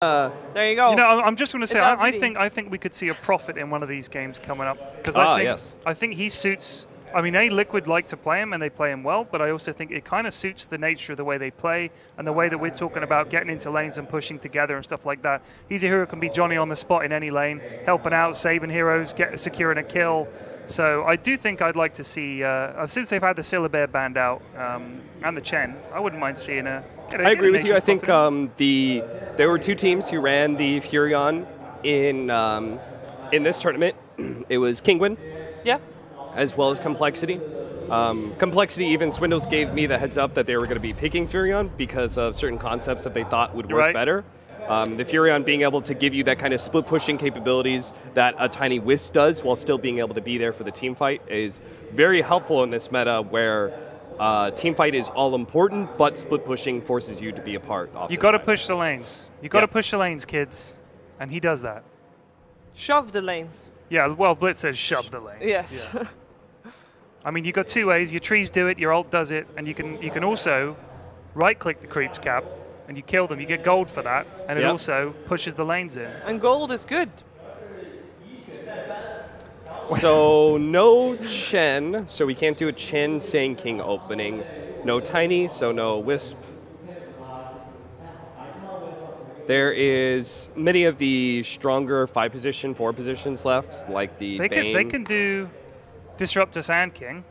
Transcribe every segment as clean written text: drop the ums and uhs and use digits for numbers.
There you go. You know, I'm just going to say, It's I think we could see a Prophet in one of these games coming up because I think he suits. I mean, Liquid like to play him and they play him well, but I also think it kind of suits the nature of the way they play and the way that we're talking about getting into lanes and pushing together and stuff like that. He's a hero who can be Johnny on the spot in any lane, helping out, saving heroes, securing a kill. So I do think I'd like to see, since they've had the Syllabear band out and the Chen, I wouldn't mind seeing a. I agree with you. I think there were two teams who ran the Furion in this tournament. It was Kinguin. Yeah. As well as Complexity. Complexity, even Swindles gave me the heads up that they were going to be picking Furion because of certain concepts that they thought would work better. The Furion being able to give you that kind of split pushing capabilities that a Tiny Wisp does while still being able to be there for the team fight is very helpful in this meta where team fight is all important, but split pushing forces you to be a part. You got to push the lanes. You got to push the lanes, kids, and he does that. Shove the lanes. Yeah, well, Blitz says shove the lanes. Yes. Yeah. I mean, you've got two ways. Your trees do it, your ult does it, and you can also right-click the creeps cap, and you kill them. You get gold for that, and it also pushes the lanes in. And gold is good. So no Chen, so we can't do a Chen Sang King opening. No Tiny, so no Wisp. There is many of the stronger 5-position, 4 positions left, like the Bane. They can do Disruptor Sand King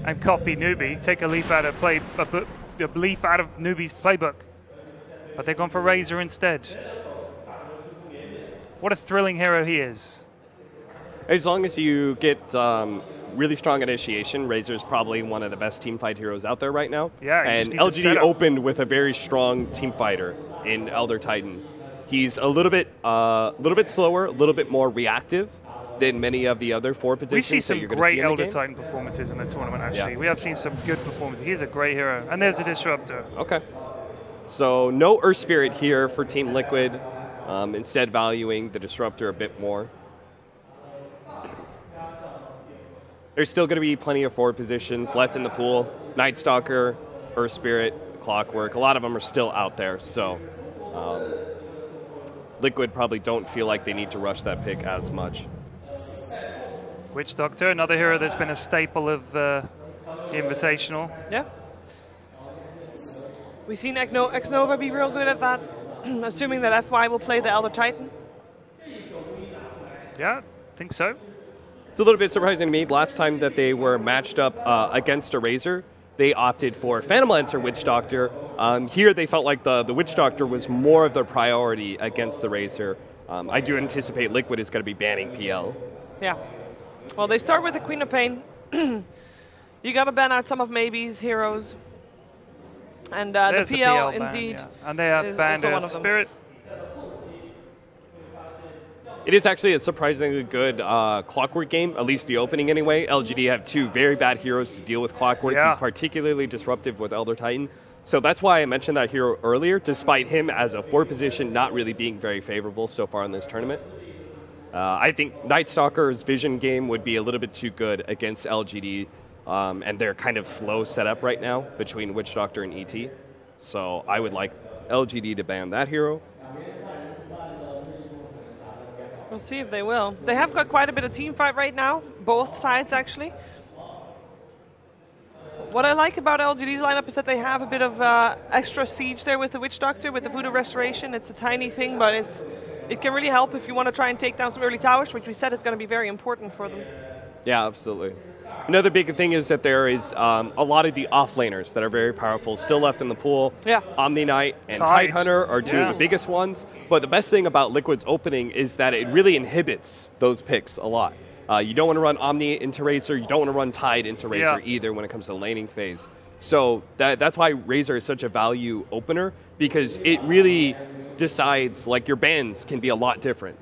and copy Newbie, take a leaf out of Newbie's playbook. But they've gone for Razor instead. What a thrilling hero he is. As long as you get really strong initiation, Razor's probably one of the best team fight heroes out there right now. Yeah, and LGD opened with a very strong team fighter in Elder Titan. He's a little bit slower, a little bit more reactive than many of the other 4 positions. We see some great Elder game. Titan performances in the tournament, actually. We have seen some good performances. He's a great hero. And there's a Disruptor. Okay. So no Earth Spirit here for Team Liquid, instead valuing the Disruptor a bit more. There's still going to be plenty of 4 positions left in the pool. Night Stalker, Earth Spirit, Clockwork. A lot of them are still out there, so Liquid probably don't feel like they need to rush that pick as much. Witch Doctor, another hero that's been a staple of the Invitational. Yeah. We've seen Xnova be real good at that, assuming that FY will play the Elder Titan. Yeah, I think so. It's a little bit surprising to me. Last time that they were matched up against a Razor, they opted for Phantom Lancer Witch Doctor. Here they felt like the Witch Doctor was more of their priority against the Razor. I do anticipate Liquid is going to be banning PL. Yeah. Well, they start with the Queen of Pain. You got to ban out some of Maybe's heroes. And the PL indeed. Yeah. And they have banned Spirit. It is actually a surprisingly good Clockwork game, at least the opening anyway. LGD have 2 very bad heroes to deal with Clockwork. He's particularly disruptive with Elder Titan. So that's why I mentioned that hero earlier, despite him as a 4 position not really being very favorable so far in this tournament. I think Night Stalker's Vision game would be a little bit too good against LGD, and they're kind of slow setup right now between Witch Doctor and ET. So I would like LGD to ban that hero. We'll see if they will. They have got quite a bit of team fight right now, both sides actually. What I like about LGD's lineup is that they have a bit of extra siege there with the Witch Doctor, with the Voodoo Restoration. It's a tiny thing, but it can really help if you want to try and take down some early towers, which we said is going to be very important for them. Yeah, absolutely. Another big thing is that there is a lot of the offlaners that are very powerful still left in the pool. Yeah. Omni Knight and Tidehunter are 2 of the biggest ones. But the best thing about Liquid's opening is that it really inhibits those picks a lot. You don't want to run Omni into Razor. You don't want to run Tide into Razor either when it comes to the laning phase. So that's why Razor is such a value opener, because it really decides, like, your bans can be a lot different.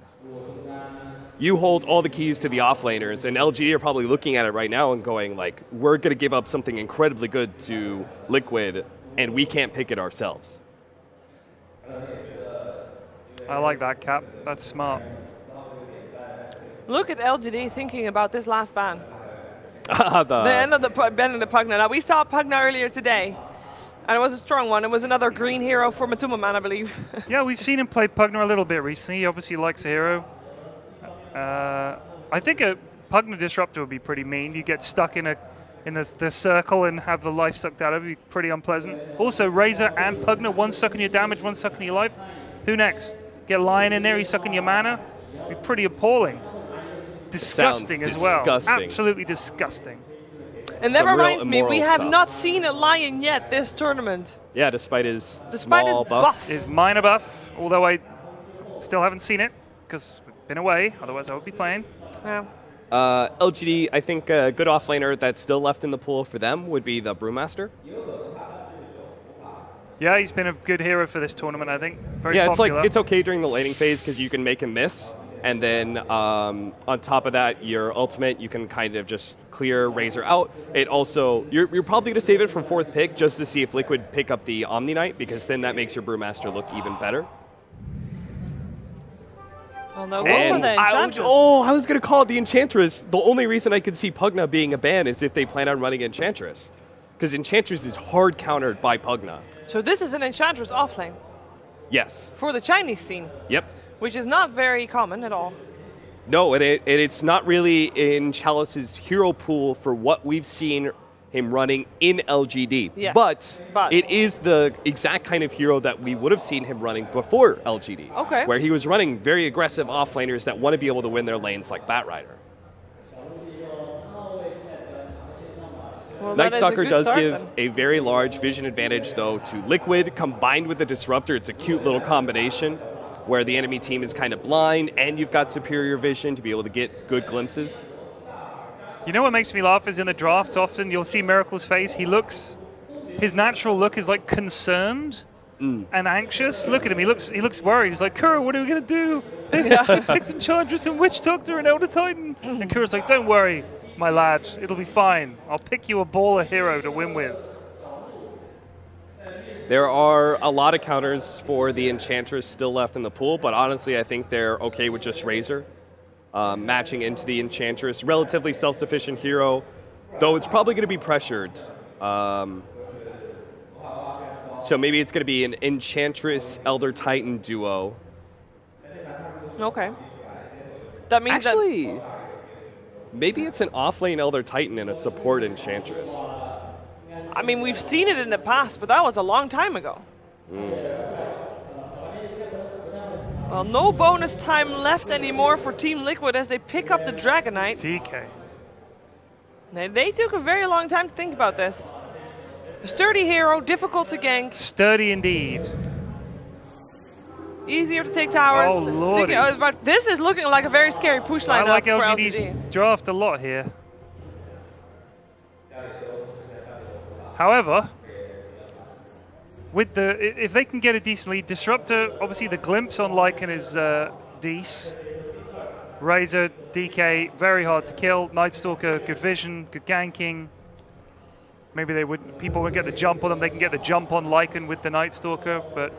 You hold all the keys to the offlaners, and LG are probably looking at it right now and going, like, we're going to give up something incredibly good to Liquid, and we can't pick it ourselves. I like that, Cap. That's smart. Look at LGD thinking about this last ban. The end of the banning the Pugna. Now, we saw Pugna earlier today. And it was a strong one. It was another green hero for Matuma Man, I believe. Yeah, we've seen him play Pugna a little bit recently. He obviously likes a hero. I think a Pugna Disruptor would be pretty mean. You get stuck in the circle and have the life sucked out of you. Pretty unpleasant. Also, Razor and Pugna, one sucking your damage, one sucking your life. Who next? Get Lion in there, he's sucking your mana. Be pretty appalling. Disgusting as well. Absolutely disgusting. And that reminds me, we have not seen a Lion yet this tournament. Yeah, despite his small buff. His minor buff, although I still haven't seen it because we've been away. Otherwise, I would be playing. Yeah. LGD, I think a good offlaner that's still left in the pool for them would be the Brewmaster. Yeah, he's been a good hero for this tournament, I think. Very popular. It's like it's okay during the laning phase because you can make him miss. And then on top of that, your ultimate, you can kind of just clear Razor out. It also, you're probably going to save it for 4th pick just to see if Liquid pick up the Omni Knight, because then that makes your Brewmaster look even better. Well, no, I was going to call it the Enchantress. The only reason I could see Pugna being a ban is if they plan on running Enchantress, because Enchantress is hard countered by Pugna. So this is an Enchantress offlane? Yes. For the Chinese scene? Yep. Which is not very common at all. No, it's not really in Chalice's hero pool for what we've seen him running in LGD. Yes, but it is the exact kind of hero that we would have seen him running before LGD. Okay. Where he was running very aggressive offlaners that want to be able to win their lanes like Batrider. Well, Night Stalker does give a very large vision advantage, though, to Liquid. Combined with the Disruptor, it's a cute little combination where the enemy team is kind of blind and you've got superior vision to be able to get good glimpses. You know what makes me laugh is in the drafts often you'll see Miracle's face. His natural look is like concerned and anxious. Look at him, he looks worried. He's like, Kuro, what are we going to do? I picked Enchantress and Witch Doctor and Elder Titan. And Kuro's like, don't worry, my lad, it'll be fine. I'll pick you a baller hero to win with. There are a lot of counters for the Enchantress still left in the pool, but honestly, I think they're okay with just Razor. Matching into the Enchantress, relatively self-sufficient hero, though it's probably going to be pressured. So maybe it's going to be an Enchantress Elder Titan duo. Okay. That means actually, maybe it's an offlane Elder Titan and a support Enchantress. I mean, we've seen it in the past, but that was a long time ago. Well, no bonus time left anymore for Team Liquid as they pick up the Dragon Knight. DK. They took a very long time to think about this. A sturdy hero, difficult to gank. Sturdy indeed. Easier to take towers. Oh, lordy. But this is looking like a very scary push line. I like LGD's draft a lot here. However, with if they can get a decent lead, Disruptor, obviously the glimpse on Lycan is decent. Razor, DK, very hard to kill. Night Stalker, good vision, good ganking. Maybe people would get the jump on them. They can get the jump on Lycan with the Night Stalker, but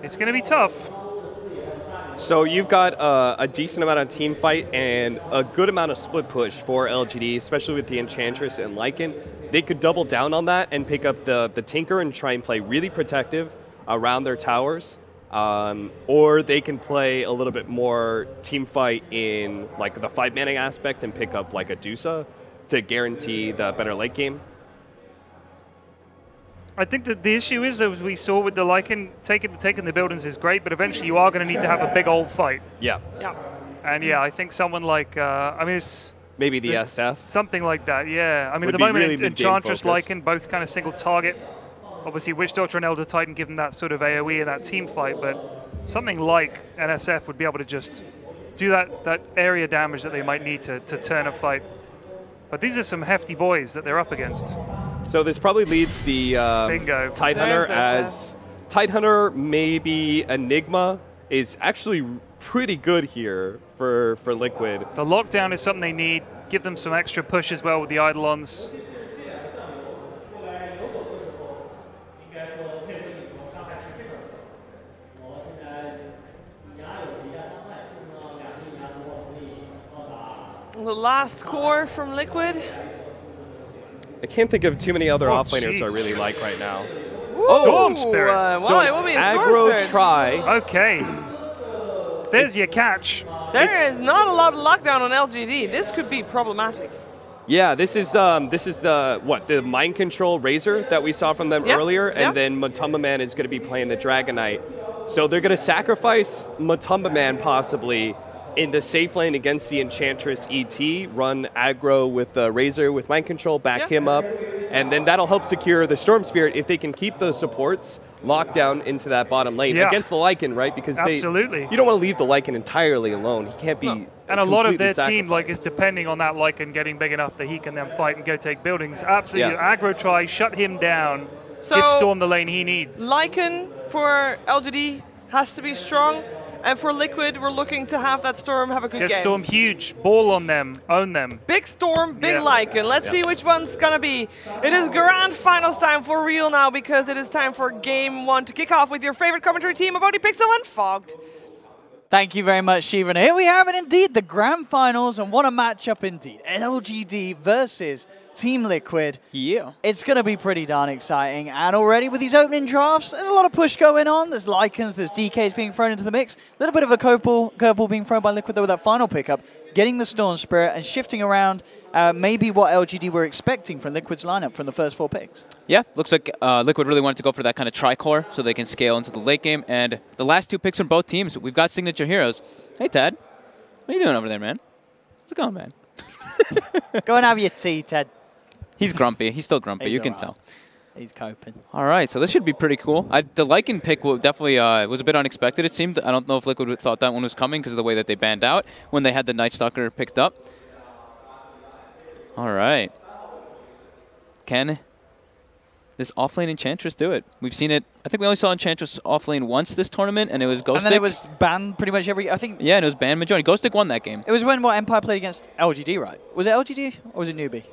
it's going to be tough. So you've got a decent amount of team fight and a good amount of split push for LGD, especially with the Enchantress and Lycan. They could double down on that and pick up the Tinker and try and play really protective around their towers. Or they can play a little bit more team fight in like the 5-mana aspect and pick up like a Dusa to guarantee the better late game. I think that the issue is that we saw with the Lycan, taking the buildings is great, but eventually you are going to need to have a big old fight. Yeah. And yeah, I think someone like, I mean, it's... Maybe the SF? Something like that, yeah. I mean, at the moment, really Enchantress, Lycan, both kind of single target. Obviously, Witch Doctor and Elder Titan give them that sort of AoE and that team fight, but something like an SF would be able to just do that area damage that they might need to turn a fight. But these are some hefty boys that they're up against. So this probably leads the Tidehunter as Tidehunter, maybe Enigma, is actually pretty good here for Liquid. The lockdown is something they need. Give them some extra push as well with the Eidolons. The last core from Liquid. I can't think of too many other offlaners I really like right now. Storm Spirit. Well, it will be a Storm Spirit. Try. Okay. There's your catch. There is not a lot of lockdown on LGD. This could be problematic. Yeah, this is the Mind Control Razor that we saw from them earlier, and then Matumba Man is going to be playing the Dragonite. So they're going to sacrifice Matumba Man possibly in the safe lane against the Enchantress ET, run aggro with the Razor with Mind Control, back him up, and then that'll help secure the Storm Spirit if they can keep those supports locked down into that bottom lane against the Lycan, right? Because you don't want to leave the Lycan entirely alone. He can't be And a lot of their team is depending on that Lycan getting big enough that he can then fight and go take buildings. Absolutely. Aggro try, shut him down, give Storm the lane he needs. Lycan for LGD has to be strong. And for Liquid, we're looking to have that Storm have a good game. Get Storm huge. Ball on them. Own them. Big Storm, big Lycan. Let's see which one's going to be. It is grand finals time for real now because it is time for Game 1 to kick off with your favorite commentary team of ODPixel and Fogged. Thank you very much, Shiva. And here we have it indeed, the grand finals, and what a matchup indeed. LGD versus Team Liquid. Yeah. It's going to be pretty darn exciting. And already with these opening drafts, there's a lot of push going on. There's Lycans, there's DKs being thrown into the mix. A little bit of a curveball being thrown by Liquid though with that final pickup, getting the Storm Spirit and shifting around maybe what LGD were expecting from Liquid's lineup from the first 4 picks. Yeah, looks like Liquid really wanted to go for that kind of tri-core so they can scale into the late game. And the last 2 picks from both teams, we've got signature heroes. Hey, Ted. What are you doing over there, man? How's it going, man? Go and have your tea, Ted. He's grumpy. He's still grumpy. You can tell. He's coping. All right, so this should be pretty cool. The Lycan pick definitely was a bit unexpected, it seemed. I don't know if Liquid thought that one was coming because of the way that they banned out when they had the Night Stalker picked up. All right. Can this offlane Enchantress do it? We've seen it. I think we only saw Enchantress offlane once this tournament, and it was Ghostic. And then it was banned pretty much every, I think. Yeah, and it was banned majority. Ghostic won that game. It was when Empire played against LGD, right? Was it LGD or was it Newbie?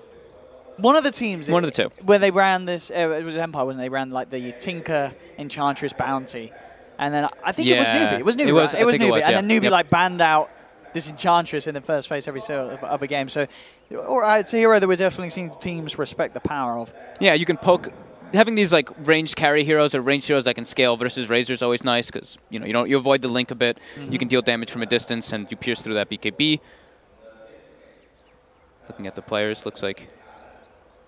One of the teams. One of the two. Where they ran this, it was Empire when they ran like the Tinker Enchantress bounty. And then I think it was Newbie. It was Newbie, right? It was Newbie. And then Newbie like banned out this Enchantress in the first phase every other game. So it's a hero that we're definitely seeing teams respect the power of. Yeah, you can poke. Having these like ranged carry heroes or ranged heroes that can scale versus Razor is always nice because you avoid the link a bit. You can deal damage from a distance and you pierce through that BKB. Looking at the players, looks like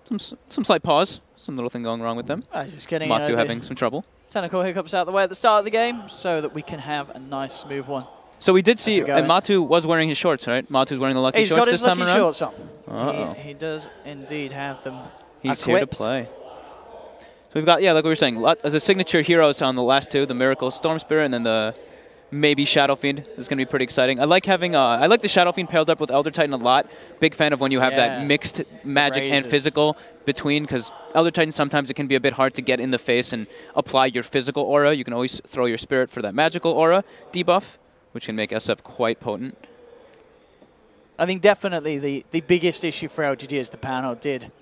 some slight pause, some little thing going wrong with them. Just getting Matu having some trouble. Technical hiccups out the way at the start of the game so that we can have a nice smooth one. So we did see, and Matu was wearing his shorts, right? Matu's wearing the lucky shorts this time around. He's got his lucky shorts on. He does indeed have them. He's here to play. So we've got, like we were saying, the signature heroes on the last 2, the Miracle Storm Spirit, and then the maybe Shadow Fiend is going to be pretty exciting. I like having I like the Shadow Fiend paired up with Elder Titan a lot. Big fan of when you have that mixed magic and physical between, because Elder Titan sometimes it can be a bit hard to get in the face and apply your physical aura. You can always throw your spirit for that magical aura debuff, which can make SF quite potent. I think definitely the biggest issue for LGD, as the panel did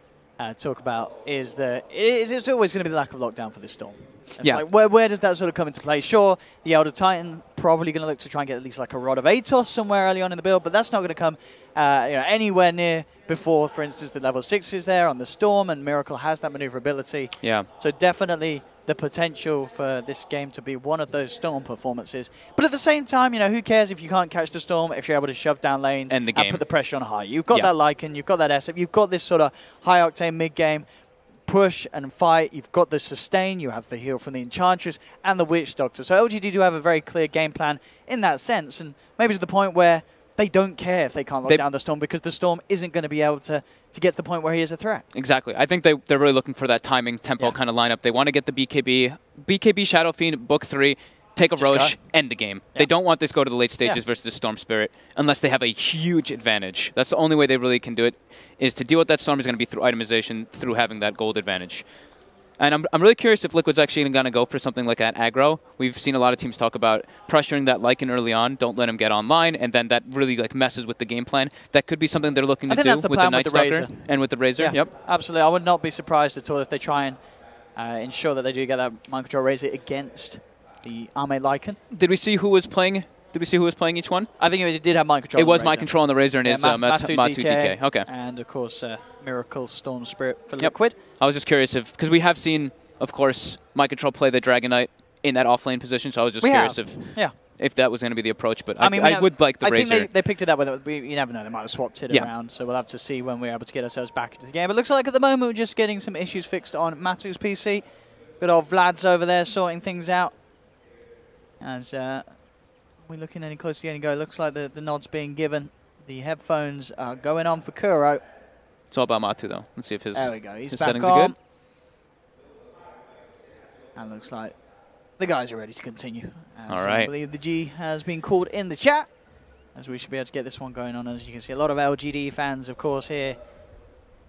talk about, is that it's always going to be the lack of lockdown for this Storm. It's like, where does that sort of come into play? Sure, the Elder Titan probably going to look to try and get at least like a Rod of Atos somewhere early on in the build, but that's not going to come anywhere near before, for instance, the level 6 is there on the Storm, and Miracle has that maneuverability. Yeah. So definitely the potential for this game to be one of those Storm performances. But at the same time, who cares if you can't catch the Storm, if you're able to shove down lanes and put the pressure on high. You've got that Lycan, you've got that SF, you've got this sort of high-octane mid-game push and fight. You've got the sustain, you have the heal from the Enchantress and the Witch Doctor. So LGD do have a very clear game plan in that sense, and maybe to the point where they don't care if they can't lock down the Storm because the Storm isn't going to be able to get to the point where he is a threat. Exactly. I think they're really looking for that timing, tempo kind of lineup. They want to get the BKB Shadow Fiend, book 3, take a Roche, end the game. They don't want this go to the late stages versus the Storm Spirit unless they have a huge advantage. That's the only way they really can do it, is to deal with that Storm is going to be through itemization, through having that gold advantage. And I'm really curious if Liquid's actually going to go for something like that aggro. We've seen a lot of teams talk about pressuring that Lycan early on, don't let him get online, and then that really messes with the game plan. That could be something they're looking to do with the Night Stalker and with the Razor. Yeah, absolutely. I would not be surprised at all if they try and ensure that they do get that Mind Control Razor against the Arme Lycan. Did we see who was playing? Did we see who was playing each one? I think it did have Mind Control. It was Mind Control on the Razor and his Matu DK. Okay. And of course Miracle Storm Spirit for Liquid. I was just curious if, because we have seen, of course, My Control play the Dragon Knight in that offlane position, so I was just curious if that was going to be the approach, but I mean, I would like the Razor. I think they picked it up with it. You never know, they might have swapped it around, so we'll have to see when we're able to get ourselves back into the game. But it looks like at the moment we're just getting some issues fixed on Matu's PC. Good old Vlad's over there sorting things out. As we're looking any closer to the end go, looks like the nod's being given. The headphones are going on for Kuro. It's all about Matu, though. Let's see if his, there we go. He's his back settings on. are good. And looks like the guys are ready to continue. All right. I believe the G has been called in the chat, as we should be able to get this one going on. As you can see, a lot of LGD fans, of course, here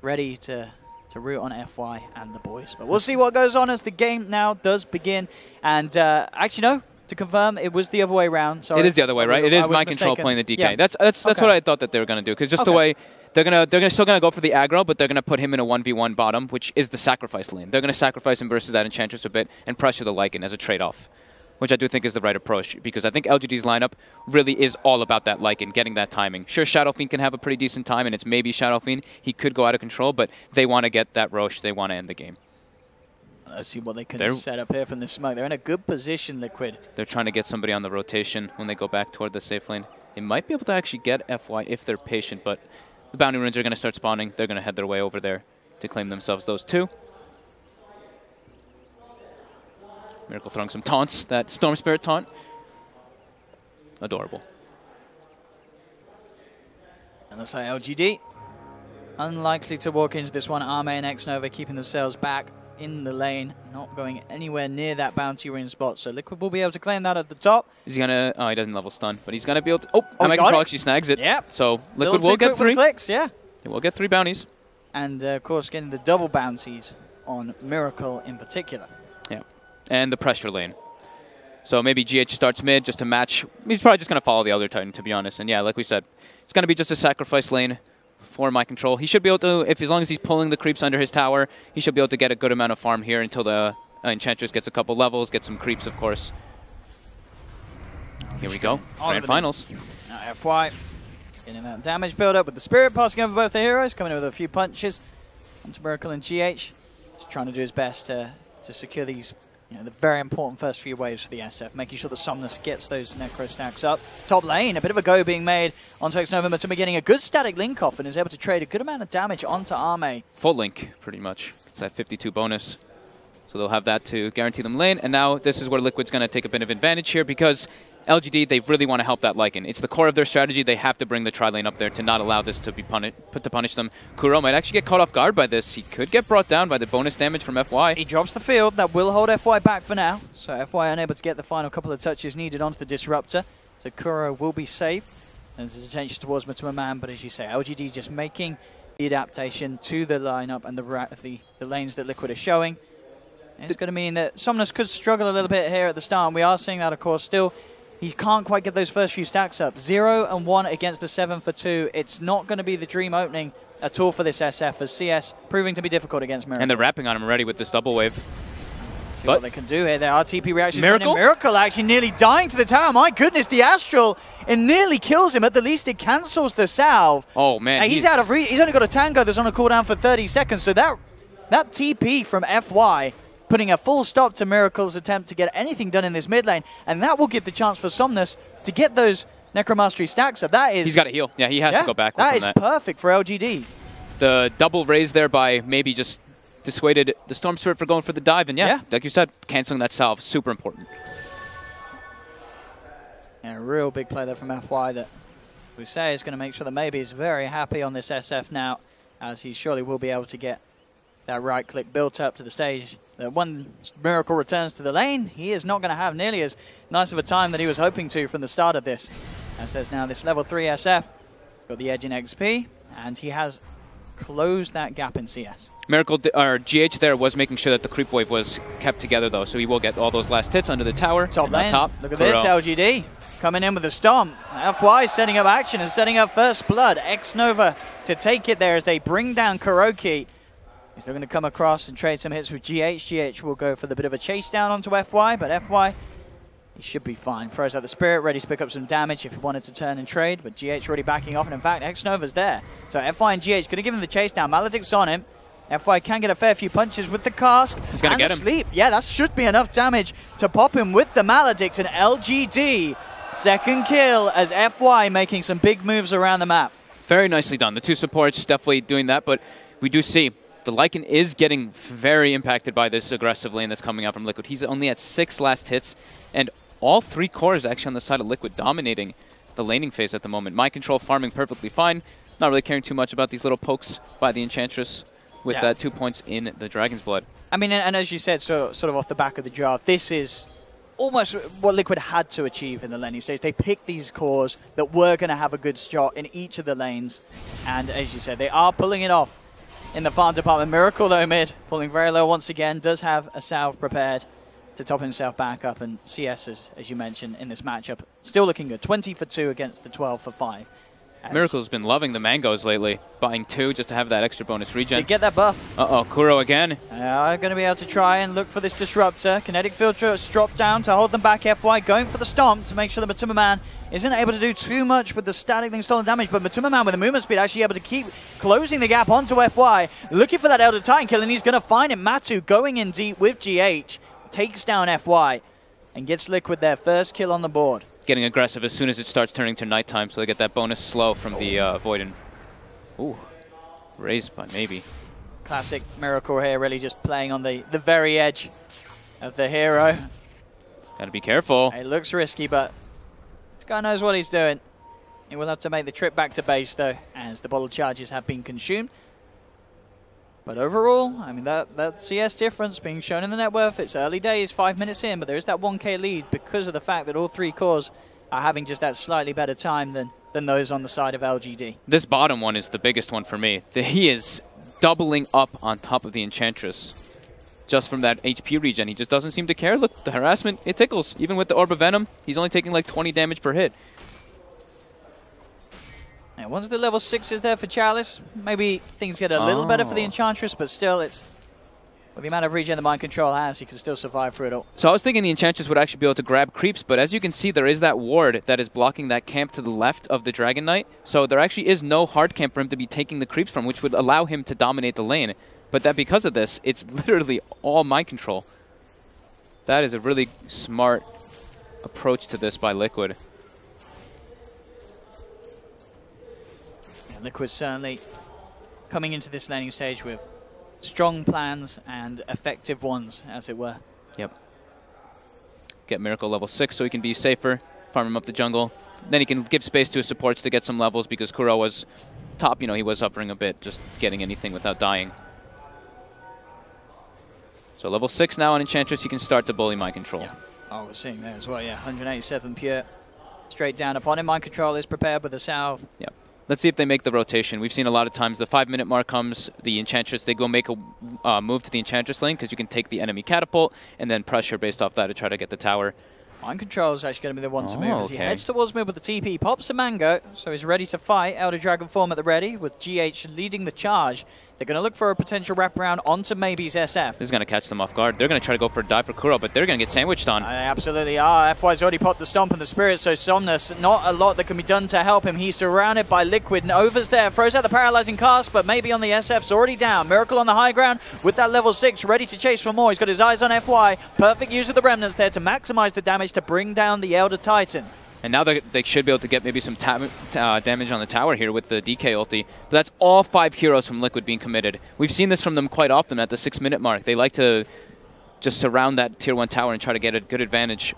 ready to root on FY and the boys. But we'll see what goes on as the game now does begin. And actually, no, to confirm, it was the other way around. Sorry. It is the other way, right? It is My Control playing the DK. Yeah. That's what I thought that they were going to do, because just the way they're still gonna go for the aggro, but they're gonna put him in a 1v1 bottom, which is the sacrifice lane. They're gonna sacrifice him versus that Enchantress a bit and pressure the Lycan as a trade-off, which I do think is the right approach, because I think LGD's lineup really is all about that Lycan, getting that timing. Sure, Shadow Fiend can have a pretty decent time, and it's maybe Shadow Fiend. He could go out of control, but they want to get that Roche. They want to end the game. Let's see what they can set up here from the smoke. They're in a good position, Liquid. They're trying to get somebody on the rotation when they go back toward the safe lane. They might be able to actually get FY if they're patient, but the bounty runes are going to start spawning. They're going to head their way over there to claim themselves those two. Miracle throwing some taunts. That Storm Spirit taunt. Adorable. And looks like LGD unlikely to walk into this one. Arme and Xnova keeping themselves back in the lane, not going anywhere near that bounty rune spot. So Liquid will be able to claim that at the top. Is he gonna? Oh, he doesn't level stun, but he's gonna be able to. My Control actually snags it. Yeah. So Liquid will get 3 clicks. Yeah. They will get 3 bounties. And of course, getting the double bounties on Miracle in particular. Yeah. And the pressure lane. So maybe GH starts mid just to match. He's probably just gonna follow the Elder Titan, to be honest. And yeah, like we said, it's gonna be just a sacrifice lane for My Control. He should be able to, as long as he's pulling the creeps under his tower, he should be able to get a good amount of farm here until the Enchantress gets a couple levels, get some creeps, of course. Here we go. Grand finals. Now FY getting that damage build up with the Spirit passing over both the heroes, coming in with a few punches onto Miracle and GH. Just trying to do his best to secure these, the very important first few waves for the SF, making sure that Somnus gets those Necro stacks up. Top lane, a bit of a go being made onto Xnova. Matuma getting a good static link off and is able to trade a good amount of damage onto Arme. Full link, pretty much. It's that 52 bonus. So they'll have that to guarantee them lane. And now this is where Liquid's going to take a bit of advantage here, because LGD, they really want to help that Lycan. It's the core of their strategy. They have to bring the tri-lane up there to not allow this to be put to punish them. Kuro might actually get caught off guard by this. He could get brought down by the bonus damage from FY. He drops the field. That will hold FY back for now. So FY unable to get the final couple of touches needed onto the Disruptor. So Kuro will be safe. There's his attention towards Matuma Man, but as you say, LGD just making the adaptation to the lineup and the lanes that Liquid are showing. It's going to mean that Somnus could struggle a little bit here at the start, and we are seeing that, of course, still. He can't quite get those first few stacks up. 0 and 1 against the 7 for 2. It's not going to be the dream opening at all for this SF, as CS proving to be difficult against Miracle. And they're wrapping on him already with this double wave. See what they can do here. There are TP reactions. Miracle actually nearly dying to the tower. My goodness, the Astral, it nearly kills him. At the least, it cancels the salve. Oh, man. He's out of reach. He's only got a Tango that's on a cooldown for 30 seconds. So that TP from FY putting a full stop to Miracle's attempt to get anything done in this mid lane, and that will give the chance for Somnus to get those Necromastery stacks up. That is... He's got to heal. Yeah, he has to go back. That is perfect for LGD. The double raise there by maybe just dissuaded the Storm Spirit for going for the dive, and yeah, like you said, canceling that salve, super important. And a real big play there from FY that we say is going to make sure that maybe he's very happy on this SF now, as he surely will be able to get that right click built up to the stage. When Miracle returns to the lane, he is not going to have nearly as nice of a time that he was hoping to from the start of this. As there's now this level 3 SF. He's got the edge in XP, and he has closed that gap in CS. Miracle, or GH there was making sure that the creep wave was kept together, though, so he will get all those last hits under the tower. Top lane. Look at this, LGD coming in with the stomp. FY setting up action and setting up first blood. Xnova to take it there as they bring down Kuroki. He's still going to come across and trade some hits with GH. GH will go for the bit of a chase down onto FY, but FY, he should be fine. Throws out the Spirit, ready to pick up some damage if he wanted to turn and trade, but GH already backing off, and in fact, X-Nova's there. So FY and GH going to give him the chase down. Maledict's on him. FY can get a fair few punches with the cask. He's going to get him. Sleep. Yeah, that should be enough damage to pop him with the Maledict, and LGD, second kill as FY making some big moves around the map. Very nicely done. The two supports definitely doing that, but we do see the Lycan is getting very impacted by this aggressive lane that's coming out from Liquid. He's only at 6 last hits, and all 3 cores actually on the side of Liquid dominating the laning phase at the moment. Mind Control farming perfectly fine. Not really caring too much about these little pokes by the Enchantress with 2 points in the Dragon's Blood. I mean, and as you said, so sort of off the back of the draft, this is almost what Liquid had to achieve in the laning stage. They picked these cores that were going to have a good shot in each of the lanes, and as you said, they are pulling it off in the farm department. Miracle, though, mid, falling very low once again, does have a salve prepared to top himself back up, and CS, as you mentioned, in this matchup, still looking good. 20 for 2 against the 12 for 5. Miracle's been loving the mangoes lately, buying 2 just to have that extra bonus regen. To get that buff. Uh-oh, Kuro again. Going to be able to try and look for this disruptor. Kinetic filter has dropped down to hold them back. FY going for the stomp to make sure that Matuma Man isn't able to do too much with the static thing stolen damage, but Matuma Man with the movement speed actually able to keep closing the gap onto FY, looking for that Elder Titan kill, and he's going to find it. Matu going in deep with GH, takes down FY, and gets Liquid their first kill on the board. Getting aggressive as soon as it starts turning to nighttime, so they get that bonus slow from the Voidin. Ooh, raised by maybe. Classic Miracle here, really just playing on the very edge of the hero. He's got to be careful. It looks risky, but this guy knows what he's doing. He will have to make the trip back to base, though, as the bottle charges have been consumed. But overall, I mean, that CS difference being shown in the net worth, it's early days, 5 minutes in, but there is that 1k lead because of the fact that all 3 cores are having just that slightly better time than those on the side of LGD. This bottom one is the biggest one for me. He is doubling up on top of the Enchantress just from that HP regen. He just doesn't seem to care. Look, the harassment, it tickles. Even with the Orb of Venom, he's only taking like 20 damage per hit. And once the level 6 is there for Chalice, maybe things get a little better for the Enchantress, but still, it's with the amount of regen the Mind Control has, he can still survive through it all. So I was thinking the Enchantress would actually be able to grab creeps, but as you can see, there is that ward that is blocking that camp to the left of the Dragon Knight. So there actually is no hard camp for him to be taking the creeps from, which would allow him to dominate the lane. But that because of this, it's literally all Mind Control. That is a really smart approach to this by Liquid. Liquid certainly coming into this laning stage with strong plans and effective ones, as it were. Yep. Get Miracle level 6 so he can be safer, farm him up the jungle. Then he can give space to his supports to get some levels because Kuro was top, he was suffering a bit, just getting anything without dying. So level 6 now on Enchantress, you can start to bully Mind Control. Yeah. Oh, we're seeing there as well, yeah. 187 pure. Straight down upon him. Mind Control is prepared with a salve. Yep. Let's see if they make the rotation. We've seen a lot of times the 5-minute mark comes, the Enchantress, they go make a move to the Enchantress lane because you can take the enemy catapult and then pressure based off that to try to get the tower. Mind Control is actually going to be the one to move as he heads towards mid with the TP, pops a mango, so he's ready to fight. Elder Dragon form at the ready with GH leading the charge. They're going to look for a potential wraparound onto maybe's SF. This is going to catch them off guard. They're going to try to go for a dive for Kuro, but they're going to get sandwiched on. They absolutely are. FY's already popped the Stomp and the Spirit, so Somnus, not a lot that can be done to help him. He's surrounded by Liquid. Nova's there, throws out the Paralyzing Cast, but maybe on the SF's already down. Miracle on the high ground with that level 6, ready to chase for more. He's got his eyes on FY. Perfect use of the Remnants there to maximize the damage to bring down the Elder Titan. And now they should be able to get maybe some damage on the tower here with the DK ulti. But that's all 5 heroes from Liquid being committed. We've seen this from them quite often at the 6-minute mark. They like to just surround that tier 1 tower and try to get a good advantage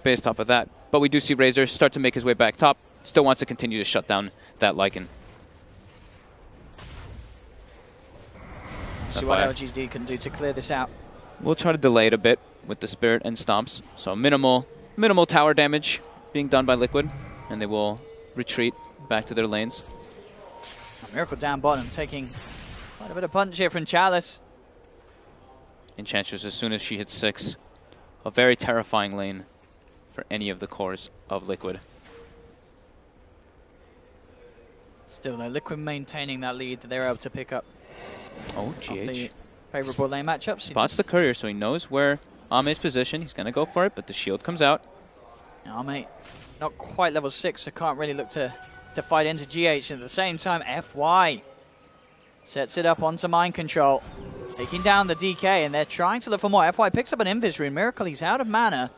based off of that. But we do see Razor start to make his way back top. Still wants to continue to shut down that Lycan. See what LGD can do to clear this out. We'll try to delay it a bit with the Spirit and Stomps. So minimal tower damage being done by Liquid, and they will retreat back to their lanes. Miracle down bottom, taking quite a bit of punch here from Chalice. Enchantress, as soon as she hits 6, a very terrifying lane for any of the cores of Liquid. Still though, Liquid maintaining that lead that they're able to pick up. Oh, GH. Favorable lane matchups. Spots the courier, so he knows where Ame's position. He's going to go for it, but the shield comes out. Oh, mate, not quite level 6, so can't really look to fight into GH. At the same time, FY sets it up onto Mind Control, taking down the DK, and they're trying to look for more. FY picks up an Invis Rune. Miracle, he's out of mana.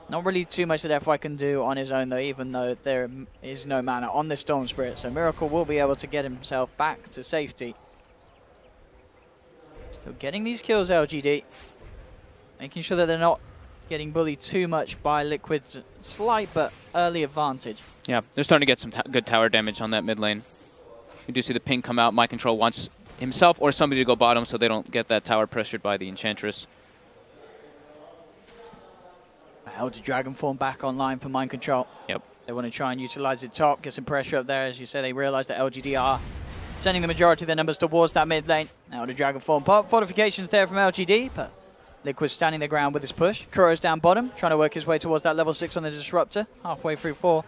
Not really too much that FY can do on his own, though, even though there is no mana on this Storm Spirit. So Miracle will be able to get himself back to safety. Still getting these kills, LGD. Making sure that they're not getting bullied too much by Liquid's slight but early advantage. Yeah, they're starting to get some good tower damage on that mid lane. You do see the ping come out. Mind Control wants himself or somebody to go bottom so they don't get that tower pressured by the Enchantress. Elder Dragon form back online for Mind Control. Yep. They want to try and utilize it top, get some pressure up there. As you say, they realize that LGD are sending the majority of their numbers towards that mid lane. Elder Dragon form pop. Fortifications there from LGD, but Liquid's standing their ground with his push. Kuro's down bottom, trying to work his way towards that level 6 on the Disruptor. Halfway through 4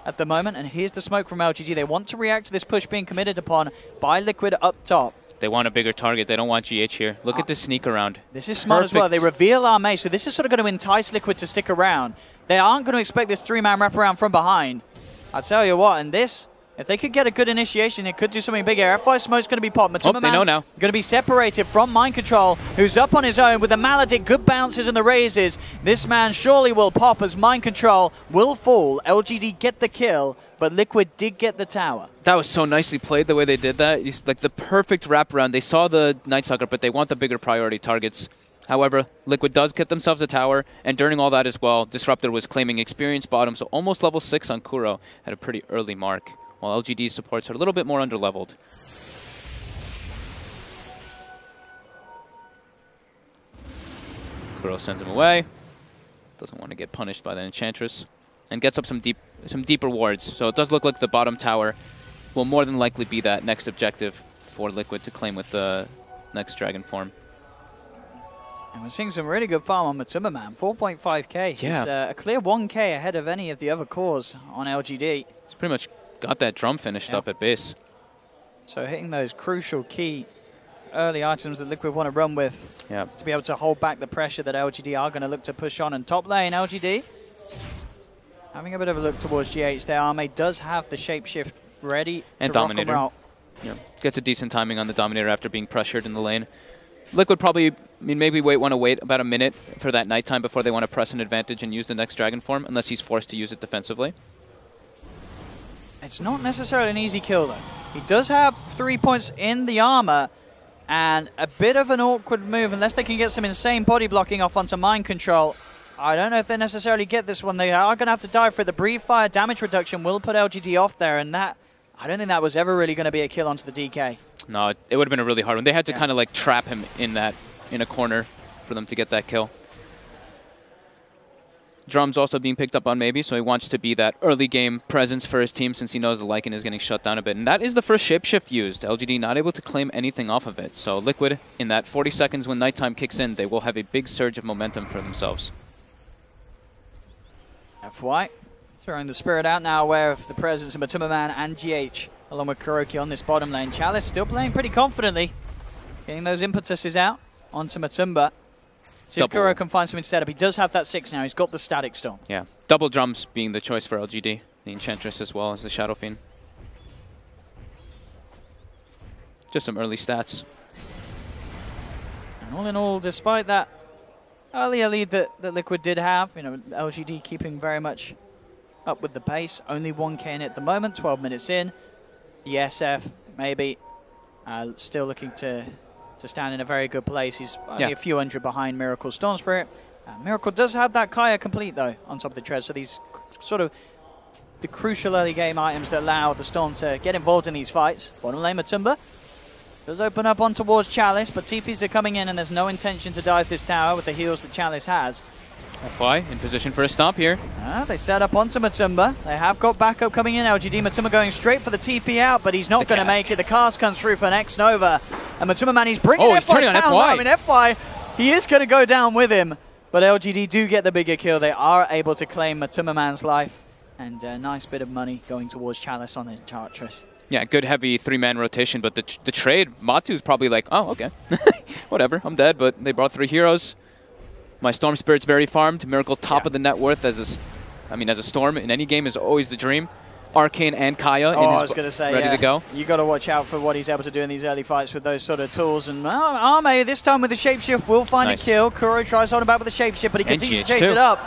at the moment. And here's the smoke from LGD. They want to react to this push being committed upon by Liquid up top. They want a bigger target. They don't want GH here. Look at this sneak around. This is smart as well. They reveal Armée, so this is sort of going to entice Liquid to stick around. They aren't going to expect this 3-man wraparound from behind. I'll tell you what, and this, if they could get a good initiation, it could do something big here. F5 Smoke's going to be popped. They know now. Going to be separated from Mind Control, who's up on his own with the Maledict, good bounces and the raises. This man surely will pop as Mind Control will fall. LGD get the kill, but Liquid did get the tower. That was so nicely played the way they did that. It's like the perfect wraparound. They saw the Night Stalker, but they want the bigger priority targets. However, Liquid does get themselves a tower, and during all that as well, Disruptor was claiming experience bottom, so almost level 6 on Kuro at a pretty early mark, while LGD supports are a little bit more underleveled. Kuro sends him away. Doesn't want to get punished by the Enchantress, and gets up some deeper wards. So it does look like the bottom tower will more than likely be that next objective for Liquid to claim with the next Dragon form. And we're seeing some really good farm on Matuma Man. 4.5k. Yeah. He's a clear 1k ahead of any of the other cores on LGD. He's pretty much got that drum finished up at base. So hitting those crucial key early items that Liquid want to run with to be able to hold back the pressure that LGD are going to look to push on. And top lane, LGD having a bit of a look towards GH there. Armée does have the shapeshift ready and to Dominator. Rock yeah. Gets a decent timing on the Dominator after being pressured in the lane. Liquid probably, maybe want to wait about a minute for that nighttime before they want to press an advantage and use the next Dragon form, unless he's forced to use it defensively. It's not necessarily an easy kill, though. He does have 3 points in the armor, and a bit of an awkward move, unless they can get some insane body blocking off onto Mind Control. I don't know if they necessarily get this one. They are going to have to die for it. The Breathe Fire damage reduction will put LGD off there, and that, I don't think that was ever really going to be a kill onto the DK. No, it would have been a really hard one. They had to kind of like trap him in a corner for them to get that kill. Drum's also being picked up on maybe, so he wants to be that early game presence for his team since he knows the Lycan is getting shut down a bit. And that is the first shapeshift used. LGD not able to claim anything off of it. So Liquid, in that 40 seconds when nighttime kicks in, they will have a big surge of momentum for themselves. FY throwing the Spirit out now, aware of the presence of Matuma Man and GH, along with Kuroki on this bottom lane. Chalice still playing pretty confidently, getting those impetuses out onto Matumba. See if Kuro can find something to set up. He does have that 6 now. He's got the Static Storm. Yeah, double drums being the choice for LGD. The Enchantress as well as the Shadow Fiend. Just some early stats. And all in all, despite that earlier lead that Liquid did have, you know, LGD keeping very much up with the pace. Only 1k in at the moment, 12 minutes in. The SF maybe still looking to stand in a very good place. He's only a few hundred behind Miracle Storm Spirit. Miracle does have that Kaya complete though on top of the tread, so these sort of the crucial early game items that allow the Storm to get involved in these fights. Bottom lane Matumba does open up on towards Chalice, but TPs are coming in and there's no intention to dive this tower with the heals that Chalice has. FY in position for a stomp here. They set up onto Matumba. They have got backup coming in. LGD Matumba going straight for the TP out, but he's not going to make it. The cast comes through for Next Nova. And Matumba Man, he's bringing FY down. I mean, FY, he is going to go down with him. But LGD do get the bigger kill. They are able to claim Matumba Man's life. And a nice bit of money going towards Chalice on the Enchantress. Yeah, good heavy 3-man rotation, but the trade, Matu's probably like, oh, okay. Whatever, I'm dead, but they brought 3 heroes. My Storm Spirit's very farmed. Miracle top of the net worth as a Storm in any game is always the dream. Arcane and Kaya I was going to say, ready to go. You got to watch out for what he's able to do in these early fights with those sort of tools. And Ame, this time with the Shapeshift, will find a kill. Kuro tries to hold him back with the Shapeshift, but he continues to chase it up.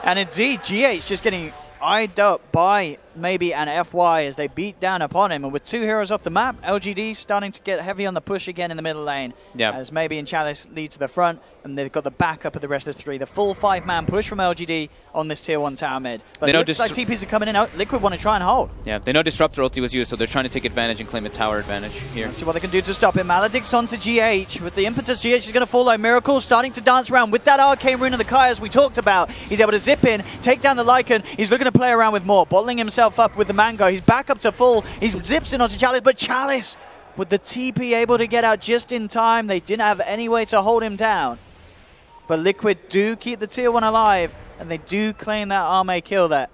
And indeed, GH just getting eyed up by maybe an FY as they beat down upon him. And with 2 heroes off the map, LGD starting to get heavy on the push again in the middle lane. As maybe and Chalice lead to the front, and they've got the backup of the rest of the 3. The full 5-man push from LGD on this tier 1 tower mid. But it looks like TPs are coming in. Liquid want to try and hold. Yeah, they know Disruptor ulti was used, so they're trying to take advantage and claim a tower advantage here. Let's see what they can do to stop him. Maledict's onto GH. With the impetus, GH is going to follow. Miracle starting to dance around with that Arcane Rune of the Kai as we talked about. He's able to zip in, take down the Lycan. He's looking to play around with more, bottling himself up with the Mango. He's back up to full. He zips in onto Chalice, but Chalice, with the TP able to get out just in time, they didn't have any way to hold him down. But Liquid do keep the tier 1 alive, and they do claim that Ame kill there.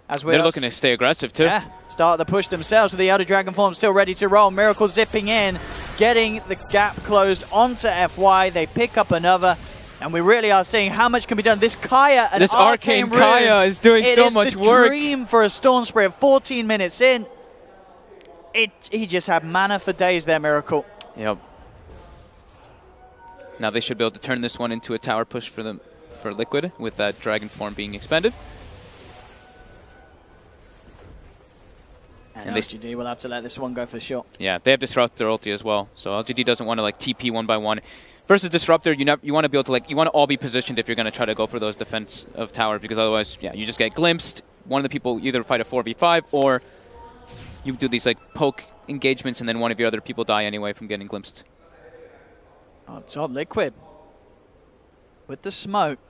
They're looking to stay aggressive too. Yeah, start the push themselves with the Elder Dragon form still ready to roll. Miracle zipping in, getting the gap closed onto FY. They pick up another, and we really are seeing how much can be done. This Kaya and this Arcane Rune, Kaya is doing so much work. It is the dream for a Storm Spirit. 14 minutes in, he just had mana for days there, Miracle. Yep. Now they should be able to turn this one into a tower push for Liquid with that Dragon form being expended. And LGD will have to let this one go for sure. Yeah, they have Disruptor ulti as well, so LGD doesn't want to like TP 1 by 1. Versus Disruptor, you want to be able to you want to all be positioned if you're going to try to go for those defense of tower, because otherwise, yeah, you just get glimpsed. One of the people either fight a 4v5 or you do these like poke engagements, and then one of your other people die anyway from getting glimpsed. On top, Liquid with the smoke,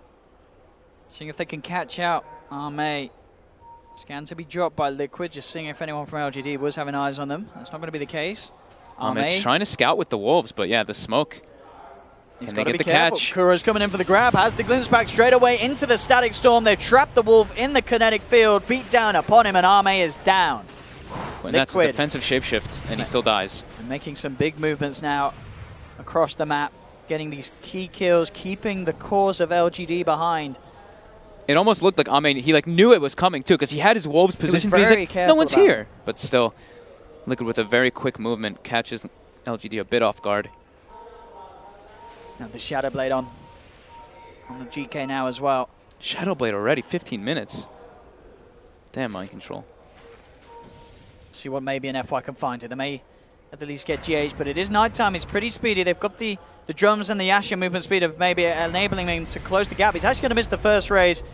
seeing if they can catch out Ame. Scan to be dropped by Liquid, just seeing if anyone from LGD was having eyes on them. That's not going to be the case. Ame's trying to scout with the wolves, but yeah, the smoke. He's got to be careful. Kuro's coming in for the grab, has the glimpse back straight away into the Static Storm. They've trapped the wolf in the kinetic field, beat down upon him, and Ame is down. And that's a defensive shapeshift, and he still dies. They're making some big movements now across the map, getting these key kills, keeping the cause of LGD behind. It almost looked like Ame, he knew it was coming too, because he had his wolves positioned, but he's like, no one's here. But still, Liquid with a very quick movement catches LGD a bit off guard. Now the Shadow Blade on the GK now as well. Shadow Blade already, 15 minutes. Damn mind control. See what maybe an FY can find. They may at the least get GH, but it is nighttime. He's pretty speedy. They've got the drums and the Asher movement speed of maybe enabling him to close the gap. He's actually going to miss the first raise,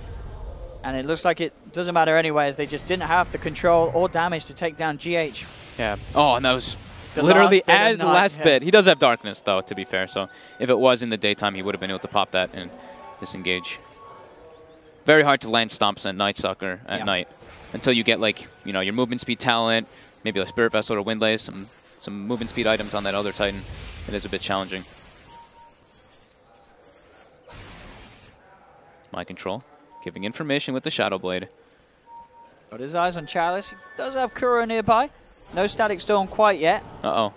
and it looks like it doesn't matter anyway, as they just didn't have the control or damage to take down GH. Yeah. Oh, and that was literally the last bit. He does have darkness, though, to be fair. So if it was in the daytime, he would have been able to pop that and disengage. Very hard to land stomps at Night Stalker at night until you get your movement speed talent, maybe a Spirit Vessel or Windlace, some movement speed items on that other Titan. It is a bit challenging. Mind control, giving information with the Shadow Blade. Got his eyes on Chalice. He does have Kuro nearby. No Static Storm quite yet. Uh-oh.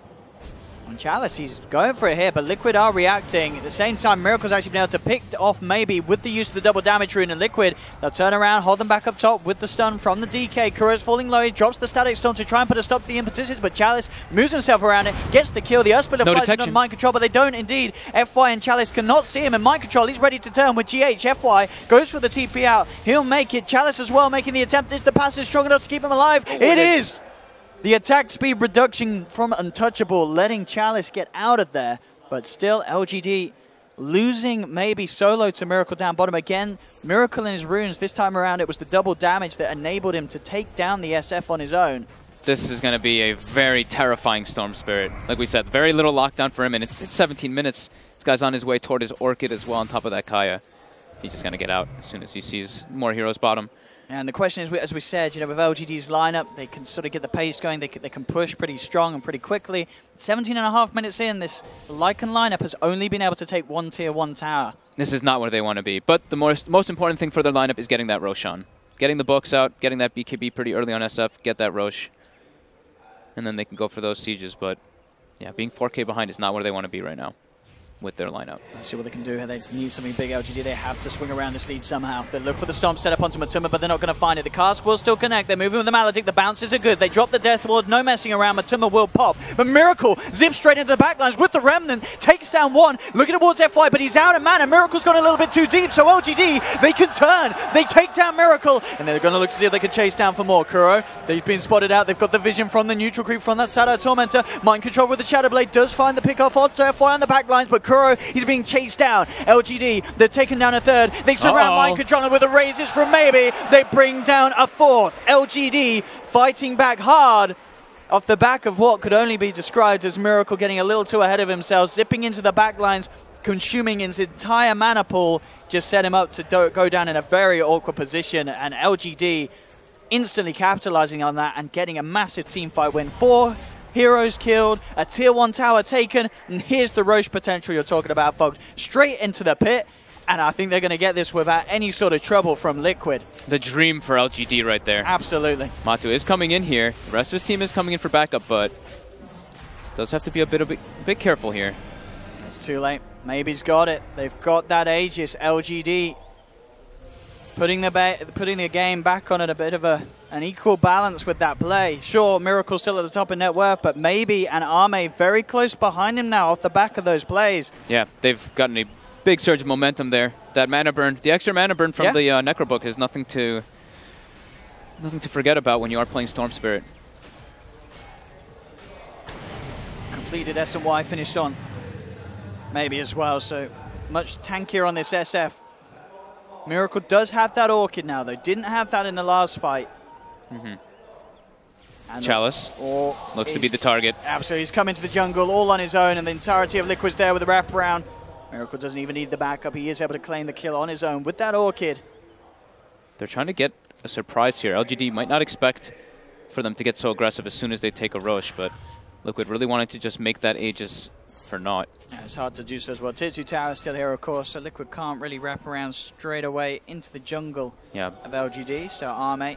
On Chalice, he's going for it here, but Liquid are reacting. At the same time, Miracle's actually been able to pick off maybe with the use of the double damage rune, and Liquid, they'll turn around, hold them back up top with the stun from the DK. Kuro's falling low, he drops the Static Storm to try and put a stop to the impetuses, but Chalice moves himself around it, gets the kill. The Earthsplitter flies on Mind Control, but they don't indeed. FY and Chalice cannot see him, and Mind Control, he's ready to turn with GH. FY goes for the TP out. He'll make it. Chalice as well making the attempt. Is the passage strong enough to keep him alive? It is! The attack speed reduction from Untouchable, letting Chalice get out of there. But still, LGD losing maybe solo to Miracle down bottom. Again, Miracle in his runes. This time around, it was the double damage that enabled him to take down the SF on his own. This is going to be a very terrifying Storm Spirit. Like we said, very little lockdown for him, and it's 17 minutes. This guy's on his way toward his Orchid as well on top of that Kaya. He's just going to get out as soon as he sees more heroes bottom. And the question is, as we said, with LGD's lineup, they can sort of get the pace going. They can push pretty strong and pretty quickly. 17.5 minutes in, this Lycan lineup has only been able to take one tier 1 tower. This is not where they want to be. But the most important thing for their lineup is getting that Roshan. Getting the books out, getting that BKB pretty early on SF, get that Rosh. And then they can go for those sieges. But yeah, being 4K behind is not where they want to be right now. with their lineup. Let's see what they can do here. They need something big, LGD. They have to swing around this lead somehow. They look for the Stomp set up onto Matuma, but they're not going to find it. The Cask will still connect. They're moving with the Maledict. The bounces are good. They drop the Death Ward. No messing around. Matuma will pop. But Miracle zips straight into the backlines with the Remnant. Takes down one. Looking towards FY, but he's out of mana. Miracle's gone a little bit too deep, so LGD, they can turn. They take down Miracle, and they're going to look to see if they can chase down for more. Kuro, they've been spotted out. They've got the vision from the neutral creep from that Shadow Tormentor. Mind Control with the Shadow Blade does find the pick off onto FY on the backlines, but Kuro, he's being chased down. LGD, they're taking down a third. They surround Mind Controller with the raises from Maybe. They bring down a fourth. LGD fighting back hard off the back of what could only be described as Miracle getting a little too ahead of himself, zipping into the backlines, consuming his entire mana pool, just set him up to go down in a very awkward position, and LGD instantly capitalizing on that and getting a massive team fight win. 4 heroes killed, a tier 1 tower taken, and here's the Roche potential you're talking about, folks. Straight into the pit, and I think they're going to get this without any sort of trouble from Liquid. The dream for LGD right there. Absolutely. Matu is coming in here. The rest of his team is coming in for backup, but does have to be a bit careful here. It's too late. Maybe's got it. They've got that Aegis. LGD putting the game back on at a bit of an equal balance with that play. Sure, Miracle's still at the top of net worth, but Maybe and Arme very close behind him now off the back of those plays. Yeah, they've gotten a big surge of momentum there. That mana burn, the extra mana burn from the Necrobook is nothing to forget about when you are playing Storm Spirit. Completed SY, finished on Maybe as well, so much tankier on this SF. Miracle does have that Orchid now, though. Didn't have that in the last fight. And Chalice looks to be the target. Absolutely, he's come into the jungle all on his own, and the entirety of Liquid's there with the wraparound. Miracle doesn't even need the backup. He is able to claim the kill on his own with that Orchid. They're trying to get a surprise here. LGD might not expect for them to get so aggressive as soon as they take a Roche, but Liquid really wanted to just make that Aegis for naught. Yeah, it's hard to do so as well. Tier 2 tower still here, of course, so Liquid can't really wrap around straight away into the jungle of LGD. So Arme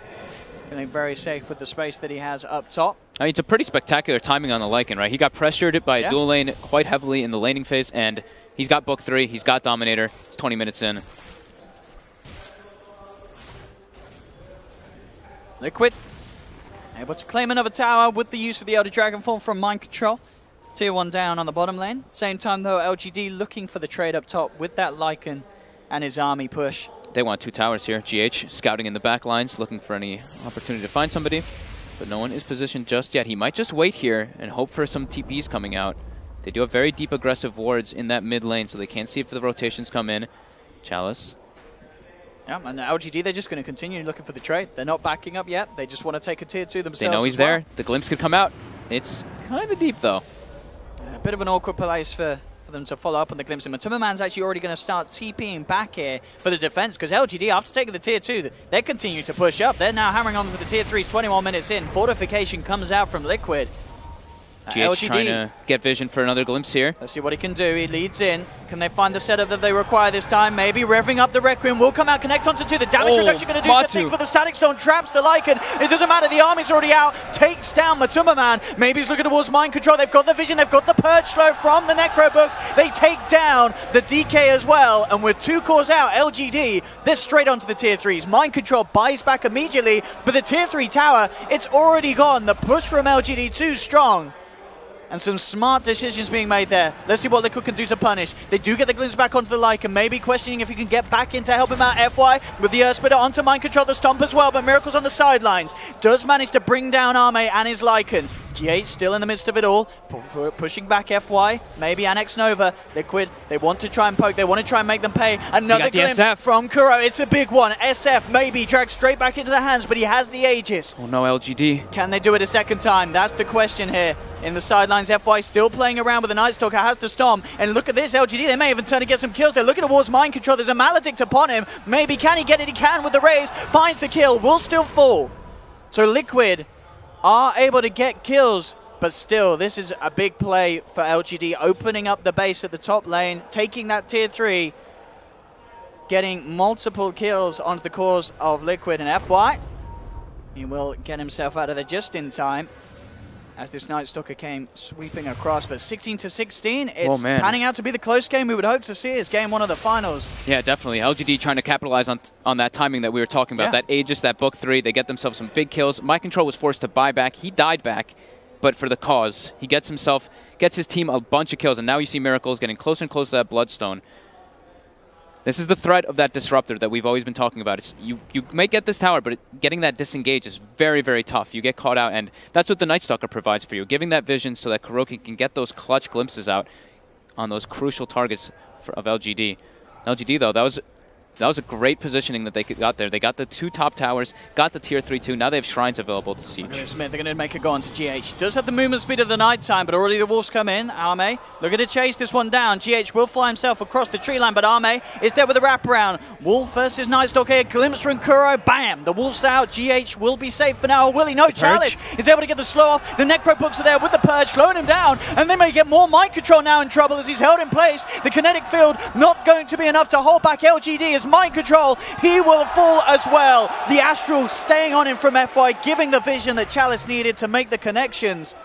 feeling very safe with the space that he has up top. I mean, it's a pretty spectacular timing on the Lycan, right? He got pressured by a dual lane quite heavily in the laning phase, and he's got Book 3, he's got Dominator. It's 20 minutes in. Liquid able to claim another tower with the use of the Elder Dragon form from Mind Control. Tier 1 down on the bottom lane. Same time, though, LGD looking for the trade up top with that Lycan and his army push. They want 2 towers here. GH scouting in the back lines, looking for any opportunity to find somebody. But no one is positioned just yet. He might just wait here and hope for some TPs coming out. They do have very deep aggressive wards in that mid lane, so they can't see if the rotations come in. Chalice. Yeah, and LGD, they're just going to continue looking for the trade. They're not backing up yet. They just want to take a tier 2 themselves. They know he's there. The glimpse could come out. It's kind of deep, though. A bit of an awkward place for them to follow up on the glimpse. And Matuma Man's actually already going to start TPing back here for the defense, because LGD, after taking the tier 2, they continue to push up. They're now hammering on to the tier 3s 21 minutes in. Fortification comes out from Liquid. GH LGD trying to get vision for another glimpse here. Let's see what he can do. He leads in. Can they find the setup that they require this time? Maybe revving up the Requiem will come out, connect onto 2. The damage reduction going to do the thing, but the Static Stone traps the Lycan. It doesn't matter. The army's already out. Takes down Matuma Man. Maybe he's looking towards Mind Control. They've got the vision. They've got the Purge Slow from the Necrobooks. They take down the DK as well. And with 2 cores out, LGD, they're straight onto the tier 3s. Mind Control buys back immediately, but the tier 3 tower, it's already gone. The push from LGD too strong. And some smart decisions being made there. Let's see what Liquid can do to punish. They do get the glimpse back onto the Lycan, maybe questioning if he can get back in to help him out. FY with the Earth Splitter onto Mind Control, the Stomp as well, but Miracle's on the sidelines. Does manage to bring down Arme and his Lycan. GH still in the midst of it all, pushing back FY, maybe Annex Nova. Liquid, they want to try and poke, they want to try and make them pay. Another glimpse from Kuro, it's a big one. SF maybe dragged straight back into the hands, but he has the Aegis. Oh no, LGD. Can they do it a second time? That's the question here. In the sidelines, FY still playing around with the Night Stalker, has the Stomp. And look at this, LGD, they may even turn to get some kills. They're looking towards Mind Control, there's a Maledict upon him. Maybe can he get it? He can with the raise, finds the kill, will still fall. So Liquid are able to get kills, but still, this is a big play for LGD, opening up the base at the top lane, taking that tier 3, getting multiple kills onto the cores of Liquid and FY. He will get himself out of there just in time. as this Night Stalker came sweeping across. But 16-16, it's panning out to be the close game we would hope to see as game 1 of the finals. Yeah, definitely. LGD trying to capitalize on that timing that we were talking about. That Aegis, that book 3, they get themselves some big kills. Mind Control was forced to buy back. He died back, but for the cause. He gets his team a bunch of kills, and now you see Miracles getting closer and closer to that Bloodstone. This is the threat of that Disruptor that we've always been talking about. You may get this tower, but getting that disengage is very, very tough. You get caught out, and that's what the Night Stalker provides for you, giving that vision so that KuroKy can get those clutch glimpses out on those crucial targets of LGD. LGD, though, that was a great positioning that they got there. They got the 2 top towers, got the tier 3-2. Now they have shrines available to siege. They're going to make a go on to GH. Does have the movement speed of the nighttime, but already the wolves come in. Ame looking to chase this one down. GH will fly himself across the tree line, but Ame is there with a wraparound. Wolf versus Night Stalker here. Glimpse from Kuro. Bam! The wolf's out. GH will be safe for now. Will he? No challenge. He's able to get the slow off. The Necro books are there with the purge, slowing him down, and they may get more Mind Control now in trouble as he's held in place. The kinetic field not going to be enough to hold back LGD as Mind Control. He will fall as well. The Astral staying on him from FY, giving the vision that Chalice needed to make the connections.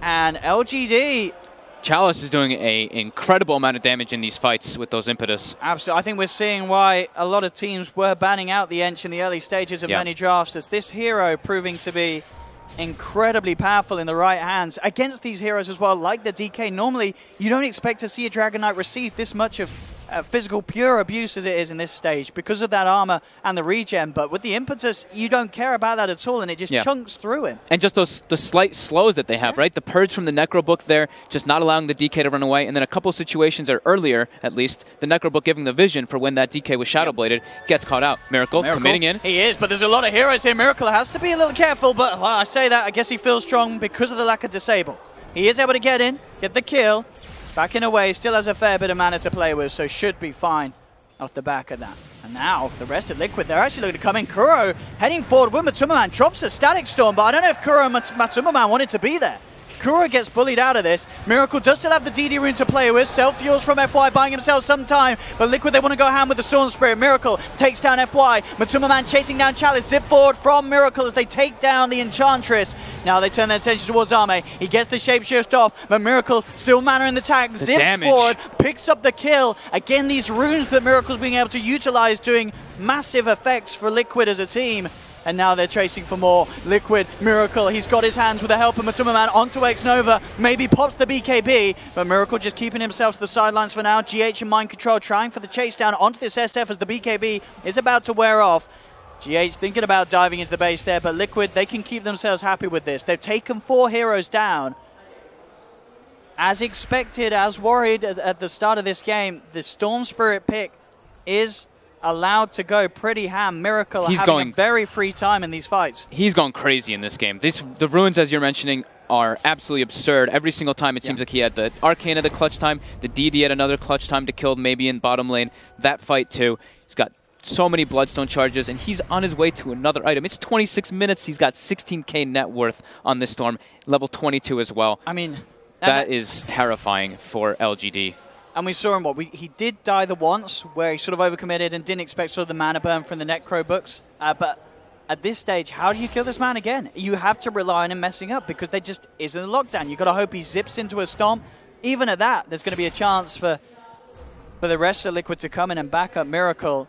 And LGD... Chalice is doing an incredible amount of damage in these fights with those impetus. Absolutely. I think we're seeing why a lot of teams were banning out the Ench in the early stages of many drafts, as this hero proving to be incredibly powerful in the right hands against these heroes as well, like the DK. Normally, you don't expect to see a Dragon Knight receive this much of physical pure abuse as it is in this stage because of that armor and the regen, but with the impetus you don't care about that at all, and it just chunks through him. And just the slight slows that they have, right? The purge from the Necro Book there, just not allowing the DK to run away, and then a couple situations or earlier at least, the Necro Book giving the vision for when that DK was shadow bladed, gets caught out. Miracle committing in. He is, but there's a lot of heroes here. Miracle has to be a little careful, but well, I say that, I guess he feels strong because of the lack of disable. He is able to get in, get the kill. Backing away, still has a fair bit of mana to play with, so should be fine off the back of that. And now, the rest of Liquid, they're actually looking to come in. Kuro heading forward with Matsumaman, drops a Static Storm, but I don't know if Kuro and Matsumaman wanted to be there. Kuro gets bullied out of this. Miracle does still have the DD rune to play with. Self-fuels from FY, buying himself some time. But Liquid, they want to go hand with the Storm Spirit. Miracle takes down FY. Matsumaman chasing down Chalice. Zip forward from Miracle as they take down the Enchantress. Now they turn their attention towards Ame. He gets the shapeshift off, but Miracle still mana in the tag. Zips forward, picks up the kill. Again, these runes that Miracle's being able to utilize doing massive effects for Liquid as a team. And now they're chasing for more. Liquid, Miracle, he's got his hands with the help of Matsumaman onto Xnova. Maybe pops the BKB, but Miracle just keeping himself to the sidelines for now. GH and Mind Control trying for the chase down onto this SF as the BKB is about to wear off. GH thinking about diving into the base there, but Liquid, they can keep themselves happy with this. They've taken 4 heroes down. As expected, as worried at the start of this game, the Storm Spirit pick is allowed to go pretty ham. Miracle having a very free time in these fights. He's gone crazy in this game. The runes, as you're mentioning, are absolutely absurd. Every single time it seems like he had the Arcane at a clutch time, the DD at another clutch time to kill maybe in bottom lane. That fight too. He's got so many Bloodstone charges, and he's on his way to another item. It's 26 minutes. He's got 16k net worth on this Storm, level 22 as well. I mean, that is terrifying for LGD. And we saw him, he did die the once, where he sort of overcommitted and didn't expect sort of the mana burn from the Necro books. But at this stage, how do you kill this man again? You have to rely on him messing up because there just isn't a lockdown. You've got to hope he zips into a stomp. Even at that, there's going to be a chance for the rest of Liquid to come in and back up Miracle.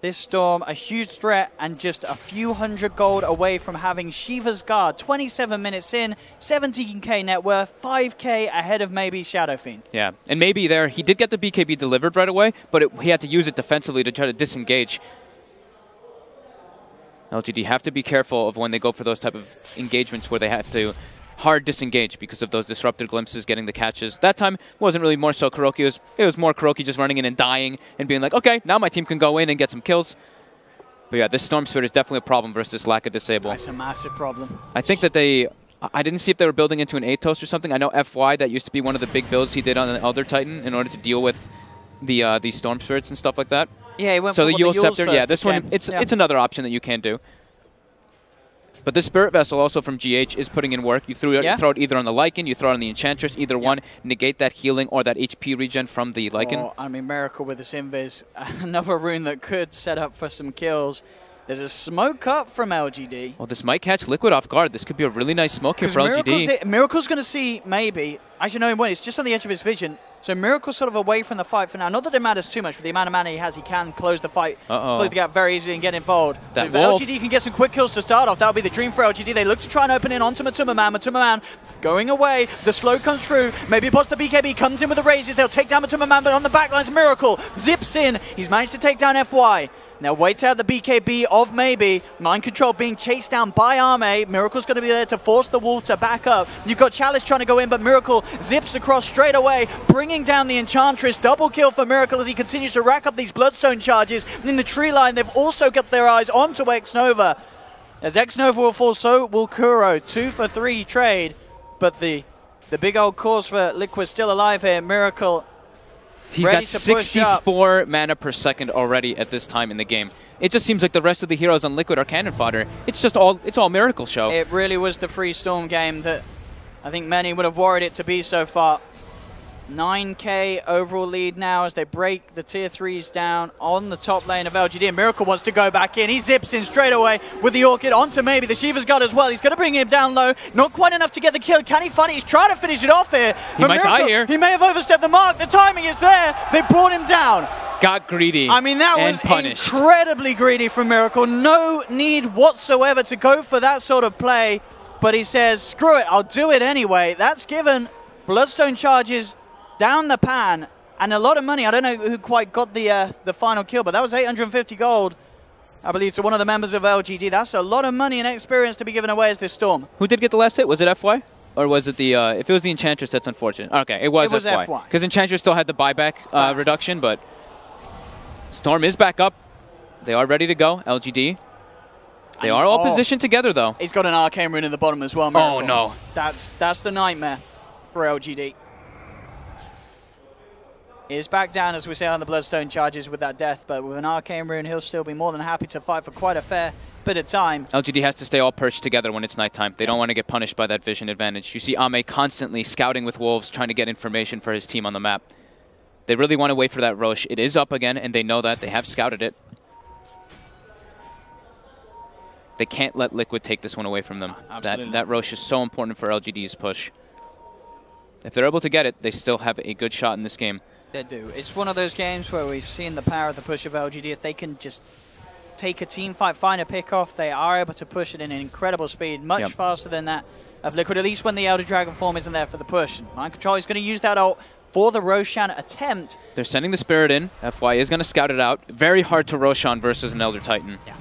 This Storm, a huge threat, and just a few hundred gold away from having Shiva's Guard. 27 minutes in, 17k net worth, 5k ahead of maybe Shadow Fiend. Yeah, and maybe there, he did get the BKB delivered right away, but he had to use it defensively to try to disengage. LGD have to be careful of when they go for those type of engagements where they have to hard disengage because of those disrupted glimpses, getting the catches. That time wasn't really more so KuroKy. It was more KuroKy just running in and dying and being like, okay, now my team can go in and get some kills. But yeah, this Storm Spirit is definitely a problem versus this lack of disable. That's a massive problem. I think that I didn't see if they were building into an Atos or something. I know FY, that used to be one of the big builds he did on the Elder Titan in order to deal with the Storm Spirits and stuff like that. Yeah, he went so for the Eul Scepter, yeah, this game. one, it's another option that you can do. But this Spirit Vessel also from GH is putting in work. You throw it either on the Lycan, you throw it on the Enchantress, either one, negate that healing or that HP regen from the Lycan. Oh, I mean, Miracle with this Invis, another rune that could set up for some kills. There's a smoke up from LGD. Well, this might catch Liquid off guard. This could be a really nice smoke here for LGD. Miracle's going to see maybe. Actually, no, he won't. It's just on the edge of his vision. So Miracle's sort of away from the fight for now. Not that it matters too much. With the amount of mana he has, he can close the fight, close the gap very easily and get involved. If LGD can get some quick kills to start off, that would be the dream for LGD. They look to try and open in onto Matuma Man going away. The slow comes through. Maybe pots the BKB, comes in with the raises. They'll take down Matuma Man, but on the backlines, Miracle zips in. He's managed to take down FY. Now wait to have the BKB of maybe. Mind Control being chased down by Arme. Miracle's going to be there to force the Wolf to back up. You've got Chalice trying to go in, but Miracle zips across straight away, bringing down the Enchantress. Double kill for Miracle as he continues to rack up these Bloodstone charges. In the tree line, they've also got their eyes onto Xnova. As Xnova will fall, so will Kuro. 2 for 3 trade, but the big old cause for Liquid still alive here. Miracle. He's got 64 mana per second already at this time in the game. It just seems like the rest of the heroes on Liquid are cannon fodder. It's all Miracle show. It really was the free Storm game that I think many would have worried it to be so far. 9k overall lead now as they break the tier 3s down on the top lane of LGD. And Miracle wants to go back in. He zips in straight away with the Orchid onto maybe the Shiva's Guard as well. He's going to bring him down low. Not quite enough to get the kill. Can he find it? He's trying to finish it off here. He might die here. He may have overstepped the mark. The timing is there. They brought him down. Got greedy. I mean, that was incredibly greedy from Miracle. No need whatsoever to go for that sort of play. But he says, screw it, I'll do it anyway. That's given Bloodstone charges down the pan, and a lot of money. I don't know who quite got the final kill, but that was 850 gold, I believe, to one of the members of LGD. That's a lot of money and experience to be given away as this Storm. Who did get the last hit? Was it FY? Or was it the, if it was the Enchantress, that's unfortunate. Okay, it was FY. Because Enchantress still had the buyback reduction, but Storm is back up. They are ready to go, LGD. They are all positioned together, though. He's got an Arcane Rune in the bottom as well, Miracle. Oh, no. That's the nightmare for LGD. Is back down, as we say, on the Bloodstone charges with that death, but with an Arcane Rune, he'll still be more than happy to fight for quite a fair bit of time. LGD has to stay all perched together when it's nighttime. They don't want to get punished by that vision advantage. You see Ame constantly scouting with Wolves, trying to get information for his team on the map. They really want to wait for that Rosh. It is up again, and they know that. They have scouted it. They can't let Liquid take this one away from them. That Rosh is so important for LGD's push. If they're able to get it, they still have a good shot in this game. They do. It's one of those games where we've seen the power of the push of LGD. If they can just take a team fight, find a pick-off, they are able to push it in an incredible speed, much faster than that of Liquid, at least when the Elder Dragon form isn't there for the push. Mind Control is going to use that ult for the Roshan attempt. They're sending the Spirit in. FY is going to scout it out. Very hard to Roshan versus an Elder Titan. Yeah.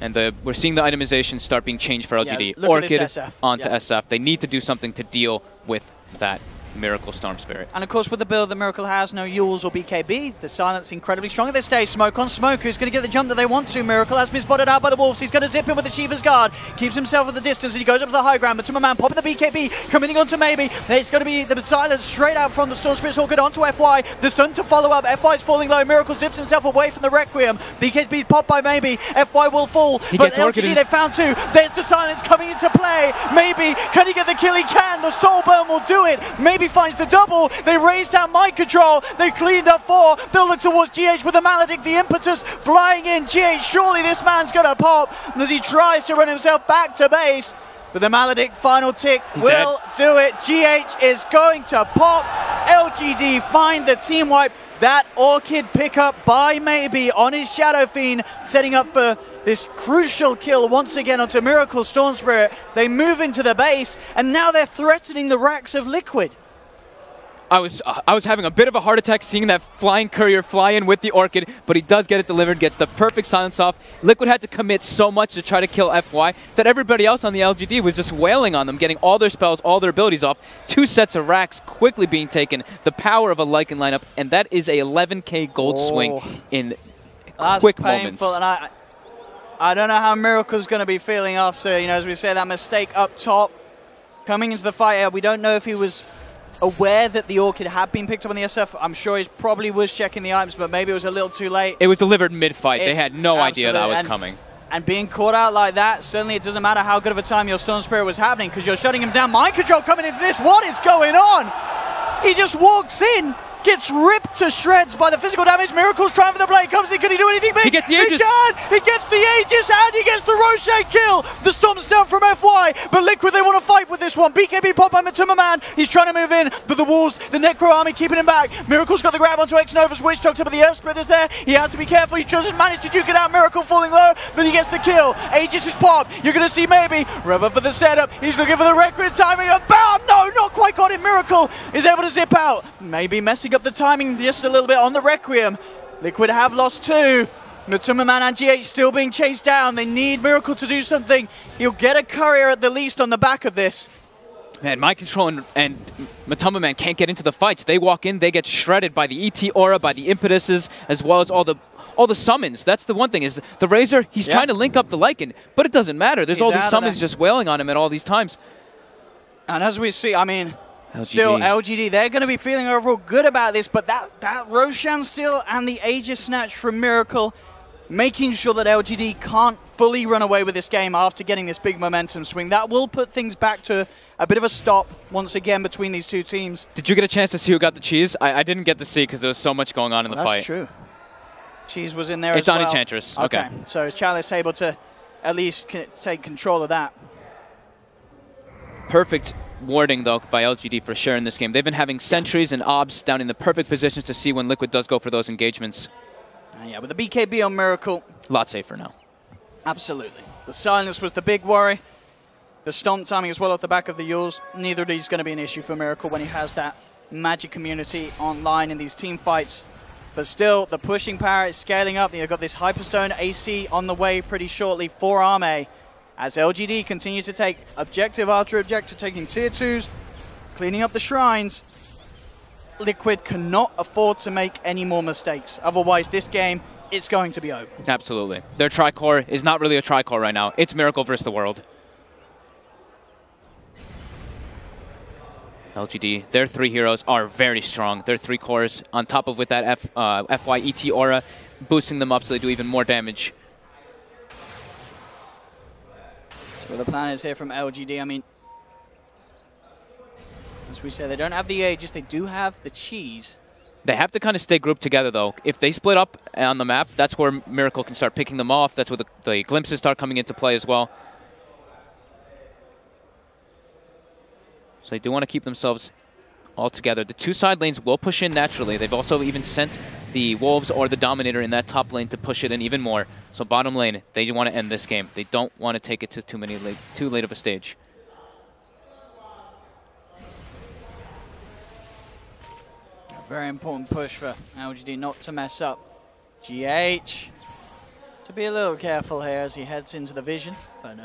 And we're seeing the itemization start being changed for LGD. Yeah, Orchid onto SF. They need to do something to deal with that Miracle Storm Spirit. And of course, with the build that Miracle has, no Yules or BKB, the silence incredibly strong at this stage. Smoke on Smoke, who's going to get the jump that they want to. Miracle has been spotted out by the Wolves. He's going to zip in with the Shiva's Guard, keeps himself at the distance, and he goes up to the high ground. But Matuma Man popping the BKB, coming on to maybe. It's going to be the silence straight out from the Storm Spirit's Orchid onto FY. The stun to follow up. FY's falling low. Miracle zips himself away from the Requiem. BKB popped by maybe. FY will fall. But LGD, they found two. There's the silence coming into play. Maybe. Can he get the kill? He can. The Soul Burn will do it. Maybe finds the double. They raised down Mind Control. They cleaned up 4. They'll look towards GH with the Maledict. The impetus flying in. GH, surely this man's going to pop as he tries to run himself back to base. But the Maledict final tick will do it. GH is going to pop. LGD find the team wipe. That Orchid pickup by maybe on his Shadow Fiend, setting up for this crucial kill once again onto Miracle Storm Spirit. They move into the base, and now they're threatening the racks of Liquid. I was having a bit of a heart attack seeing that Flying Courier fly in with the Orchid, but he does get it delivered, gets the perfect silence off. Liquid had to commit so much to try to kill FY that everybody else on the LGD was just wailing on them, getting all their spells, all their abilities off. 2 sets of racks quickly being taken, the power of a Lycan lineup, and that is a 11k gold swing in quick moments. And I don't know how Miracle's going to be feeling after, as we say, that mistake up top. Coming into the fight, we don't know if he was aware that the Orchid had been picked up on the SF. I'm sure he probably was checking the items, but maybe it was a little too late. It was delivered mid-fight. They had no idea that was coming. And being caught out like that, certainly it doesn't matter how good of a time your Storm Spirit was having, because you're shutting him down. Mind Control coming into this. What is going on? He just walks in. gets ripped to shreds by the physical damage. Miracle's trying for the blade. Comes in, can he do anything big? He gets the Aegis. He can! He gets the Aegis and he gets the Roshan kill! The Stomp's down from FY, but Liquid, they want to fight with this one. BKB pop by Matuma Man. He's trying to move in, but the walls, the Necro army keeping him back. Miracle's got the grab onto X-Nova's Witch Doctor, but the Earth Splitter's there. He has to be careful. He doesn't manage to duke it out. Miracle falling low, but he gets the kill. Aegis is popped. You're going to see maybe Rubber for the setup. He's looking for the Requiem timing. And bam! No, not quite got it. Miracle is able to zip out. Maybe messing up the timing just a little bit on the Requiem. Liquid have lost 2. Matuma Man and GH still being chased down. They need Miracle to do something. He'll get a courier at the least on the back of this. Man, Mind Control and Matuma Man can't get into the fights. They walk in, they get shredded by the ET Aura, by the Impetuses, as well as all the summons. That's the one thing, is the Razor, he's trying to link up the Lycan, but it doesn't matter. There's all these summons just wailing on him at all these times. And as we see, I mean, still LGD, they're going to be feeling overall good about this, but that Roshan steal and the Aegis snatch from Miracle, making sure that LGD can't fully run away with this game after getting this big momentum swing. That will put things back to a bit of a stop once again between these two teams. Did you get a chance to see who got the cheese? I didn't get to see because there was so much going on in the fight. That's true. Cheese was in there as well. It's on Enchantress. Okay. So Chalice able to at least take control of that. Perfect warding, though, by LGD for sure in this game. They've been having sentries and obs down in the perfect positions to see when Liquid does go for those engagements. Yeah, with the BKB on Miracle. A lot safer now. Absolutely. The silence was the big worry. The stomp timing as well off the back of the Yules. Neither of these is going to be an issue for Miracle when he has that magic community online in these team fights. But still, the pushing power is scaling up. You've got this Hyperstone AC on the way pretty shortly for Arme. As LGD continues to take objective after objective, taking tier 2s, cleaning up the shrines. Liquid cannot afford to make any more mistakes. Otherwise, this game, it's going to be over. Absolutely. Their Tricore is not really a Tricore right now. It's Miracle versus the world. LGD, their 3 heroes are very strong. Their 3 cores, on top of with that FY ET Aura, boosting them up so they do even more damage. So the plan is here from LGD. I mean, as we said, they don't have the Aegis, they do have the cheese. They have to kind of stay grouped together, though. If they split up on the map, that's where Miracle can start picking them off. That's where the glimpses start coming into play as well. So they do want to keep themselves all together. The 2 side lanes will push in naturally. They've also even sent the Wolves or the Dominator in that top lane to push it in even more. So bottom lane, they want to end this game. They don't want to take it to too late of a stage. A very important push for LGD not to mess up. GH to be a little careful here as he heads into the vision, but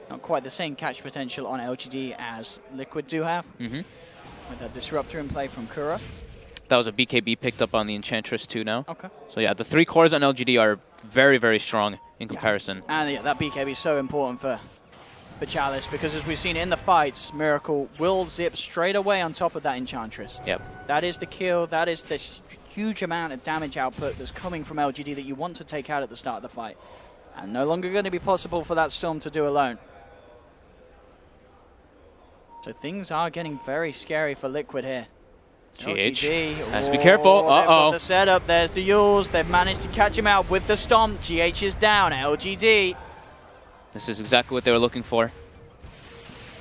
not quite the same catch potential on LGD as Liquid do have. With that Disruptor in play from Kura. That was a BKB picked up on the Enchantress too now. Okay. So yeah, the 3 cores on LGD are very, very strong in comparison. And yeah, that BKB is so important for Chalice because as we've seen in the fights, Miracle will zip straight away on top of that Enchantress. Yep. That is the kill. That is the huge amount of damage output that's coming from LGD that you want to take out at the start of the fight. And no longer going to be possible for that Storm to do alone. So things are getting very scary for Liquid here. GH has to be careful. Uh-oh. The setup, there's the Yules. They've managed to catch him out with the Stomp. GH is down, LGD. This is exactly what they were looking for.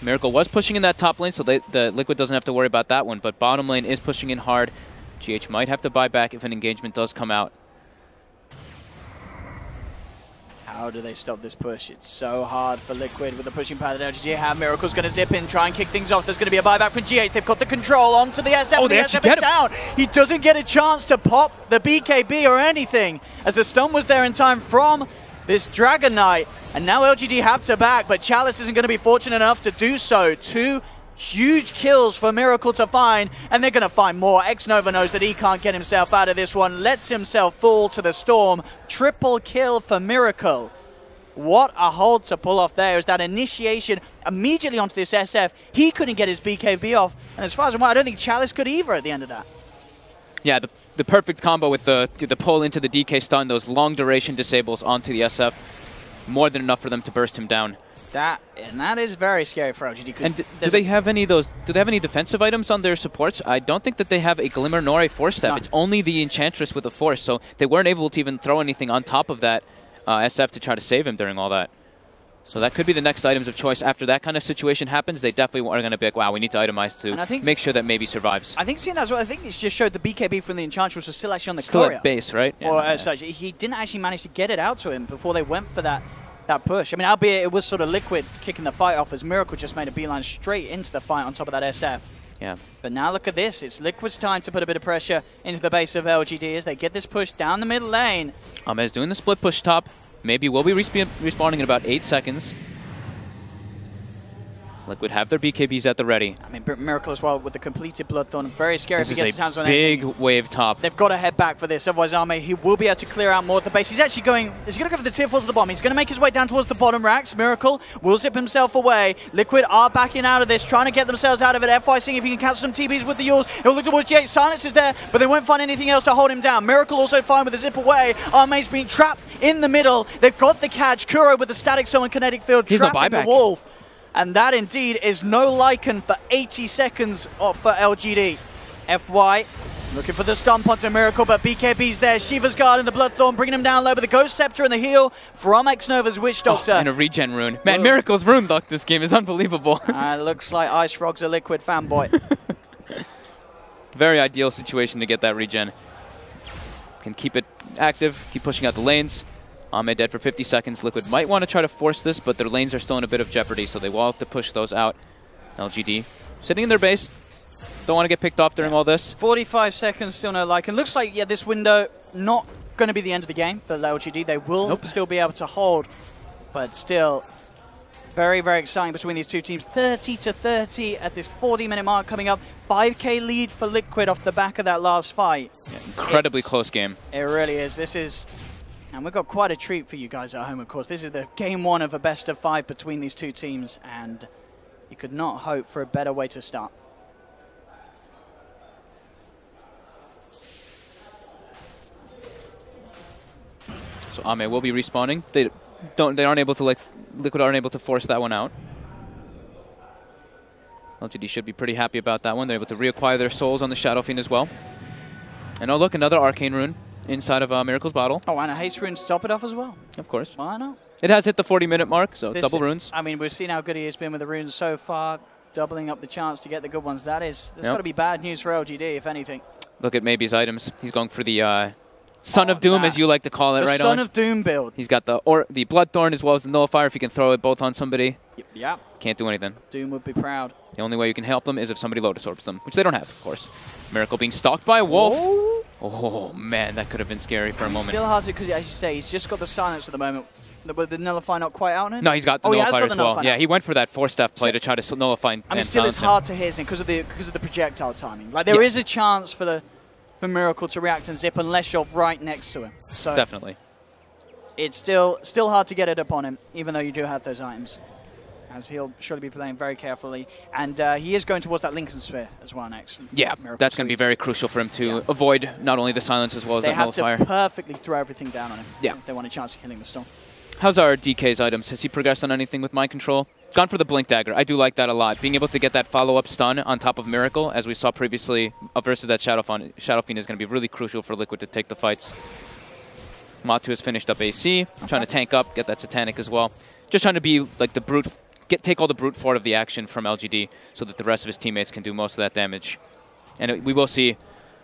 Miracle was pushing in that top lane, so the Liquid doesn't have to worry about that one, but bottom lane is pushing in hard. GH might have to buy back if an engagement does come out. How do they stop this push? It's so hard for Liquid with the pushing power that LGD have. Miracle's going to zip in, try and kick things off. There's going to be a buyback from GH. They've got the control onto the SF. Oh, they actually get him down. He doesn't get a chance to pop the BKB or anything as the stun was there in time from this Dragon Knight. And now LGD have to back, but Chalice isn't going to be fortunate enough to do so. 2 huge kills for Miracle to find, and they're going to find more. X-Nova knows that he can't get himself out of this one, lets himself fall to the Storm. Triple kill for Miracle. What a hold to pull off there. Is that initiation immediately onto this SF. He couldn't get his BKB off, and as far as I'm aware, I don't think Chalice could either at the end of that. Yeah, the perfect combo with the pull into the DK stun, those long duration disables onto the SF. more than enough for them to burst him down. That is very scary for LGD. And do they have any defensive items on their supports? I don't think that they have a Glimmer nor a Force Staff. No. It's only the Enchantress with a Force, so they weren't able to even throw anything on top of that SF to try to save him during all that. So that could be the next items of choice. After that kind of situation happens, they definitely are going to be like, wow, we need to itemize to make sure that maybe survives. I think seeing that as well, I think it just showed the BKB from the Enchantress was still actually on the still courier. At base, right? Or as such, he didn't actually manage to get it out to him before they went for that push. I mean, albeit it was sort of Liquid kicking the fight off as Miracle just made a beeline straight into the fight on top of that SF. Yeah. But now look at this. It's Liquid's time to put a bit of pressure into the base of LGD as they get this push down the middle lane. Amez doing the split push top. Maybe will be respawning in about 8 seconds. Liquid have their BKBs at the ready. I mean, Miracle as well with the completed Bloodthorn. Very scary if he gets his hands on it. Big wave top. They've got to head back for this. Otherwise, Ame, he will be able to clear out more of the base. He's actually going... Is he going to go for the tier 4s at the bottom? He's going to make his way down towards the bottom racks. Miracle will zip himself away. Liquid are backing out of this, trying to get themselves out of it. FY seeing if he can catch some TBs with the Yules. He'll look towards G8. Silence is there, but they won't find anything else to hold him down. Miracle also fine with the zip away. Ame's being trapped in the middle. They've got the catch. Kuro with the static summon kinetic field trapping the Wolf. And that indeed is no Lycan for 80 seconds for LGD. FY looking for the stomp onto Miracle, but BKB's there. Shiva's Guard and the Bloodthorn bringing him down low, but the Ghost Scepter and the heal from Xnova's Witch Doctor. And a regen rune. Man, Miracle's rune luck this game is unbelievable. Looks like Ice Frog's a Liquid fanboy. Very ideal situation to get that regen. Can keep it active, keep pushing out the lanes. Ame dead for 50 seconds. Liquid might want to try to force this, but their lanes are still in a bit of jeopardy, so they will have to push those out. LGD sitting in their base. Don't want to get picked off during all this. 45 seconds, still no Lycan. Looks like, yeah, this window not going to be the end of the game for LGD. They will still be able to hold, but still very, very exciting between these two teams. 30-30 at this 40-minute mark coming up. 5K lead for Liquid off the back of that last fight. Yeah, incredibly close game. It really is. This is... And we've got quite a treat for you guys at home, of course. This is the game 1 of a best of 5 between these two teams, and you could not hope for a better way to start. So Ame will be respawning. They aren't able to Liquid aren't able to force that one out. LGD should be pretty happy about that one. They're able to reacquire their souls on the Shadow Fiend as well. And oh look, another Arcane Rune inside of Miracle's bottle. Oh, and a haste rune to top it off as well. Of course. Why not? It has hit the 40-minute mark, so double runes. I mean, we've seen how good he has been with the runes so far, doubling up the chance to get the good ones. That's got to be bad news for LGD, if anything. Look at maybe's items. He's going for the Son of Doom, as you like to call it, right? The Son of Doom build. He's got the Bloodthorn as well as the Nullifier. If you can throw it both on somebody, yeah, can't do anything. Doom would be proud. The only way you can help them is if somebody Lotus Orbs them, which they don't have, of course. Miracle being stalked by a wolf. Whoa. Oh, man, that could have been scary for a moment. Still hard to, because as you say, he's just got the silence at the moment. But the Nullifier not quite out on him? No, he's got the Nullifier as well. Yeah, he went for that 4-step play to try to nullify and I mean, still it's hard to hit him because of the projectile timing. Like, there is a chance for Miracle to react and zip unless you're right next to him. So definitely. It's still hard to get it upon him, even though you do have those items. As he'll surely be playing very carefully. And he is going towards that Lincoln Sphere as well next. Yeah, that's going to be very crucial for him to avoid not only the silence as well as that Nullifier. They have to perfectly throw everything down on him if they want a chance of killing the Storm. How's our DK's items? Has he progressed on anything with Mind Control? Gone for the Blink Dagger. I do like that a lot. Being able to get that follow-up stun on top of Miracle, as we saw previously versus that Shadow Fiend is going to be really crucial for Liquid to take the fights. Matu has finished up AC, trying to tank up, get that Satanic as well. Just trying to be like the brute, take all the brute force of the action from LGD so that the rest of his teammates can do most of that damage. And we will see,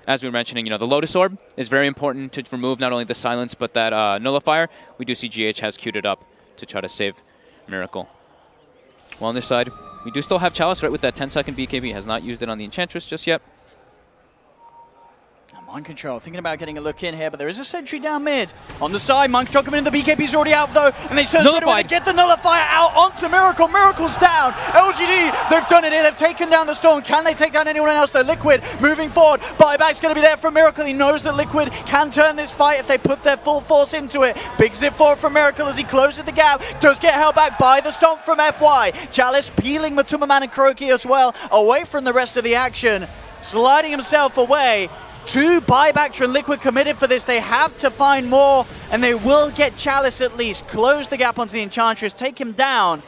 as we were mentioning, the Lotus Orb is very important to remove not only the silence but that Nullifier. We do see GH has queued it up to try to save Miracle. Well, on this side, we do still have Chalice, right, with that 10-second BKB. Has not used it on the Enchantress just yet. Mind Control thinking about getting a look in here, but there is a sentry down mid. On the side, Mind Control coming in, the BKB's already out though, and they turn straight away to get the Nullifier out onto Miracle. Miracle's down. LGD, they've done it here. They've taken down the Storm. Can they take down anyone else? They're Liquid moving forward. Buyback's going to be there from Miracle. He knows that Liquid can turn this fight if they put their full force into it. Big zip forward from Miracle as he closes the gap. Does get held back by the Stomp from FY. Chalice peeling Matuma Man and Kuroky as well away from the rest of the action. Sliding himself away. 2 Buyback and Liquid committed for this. They have to find more, and they will get Chalice at least. Close the gap onto the Enchantress, take him down.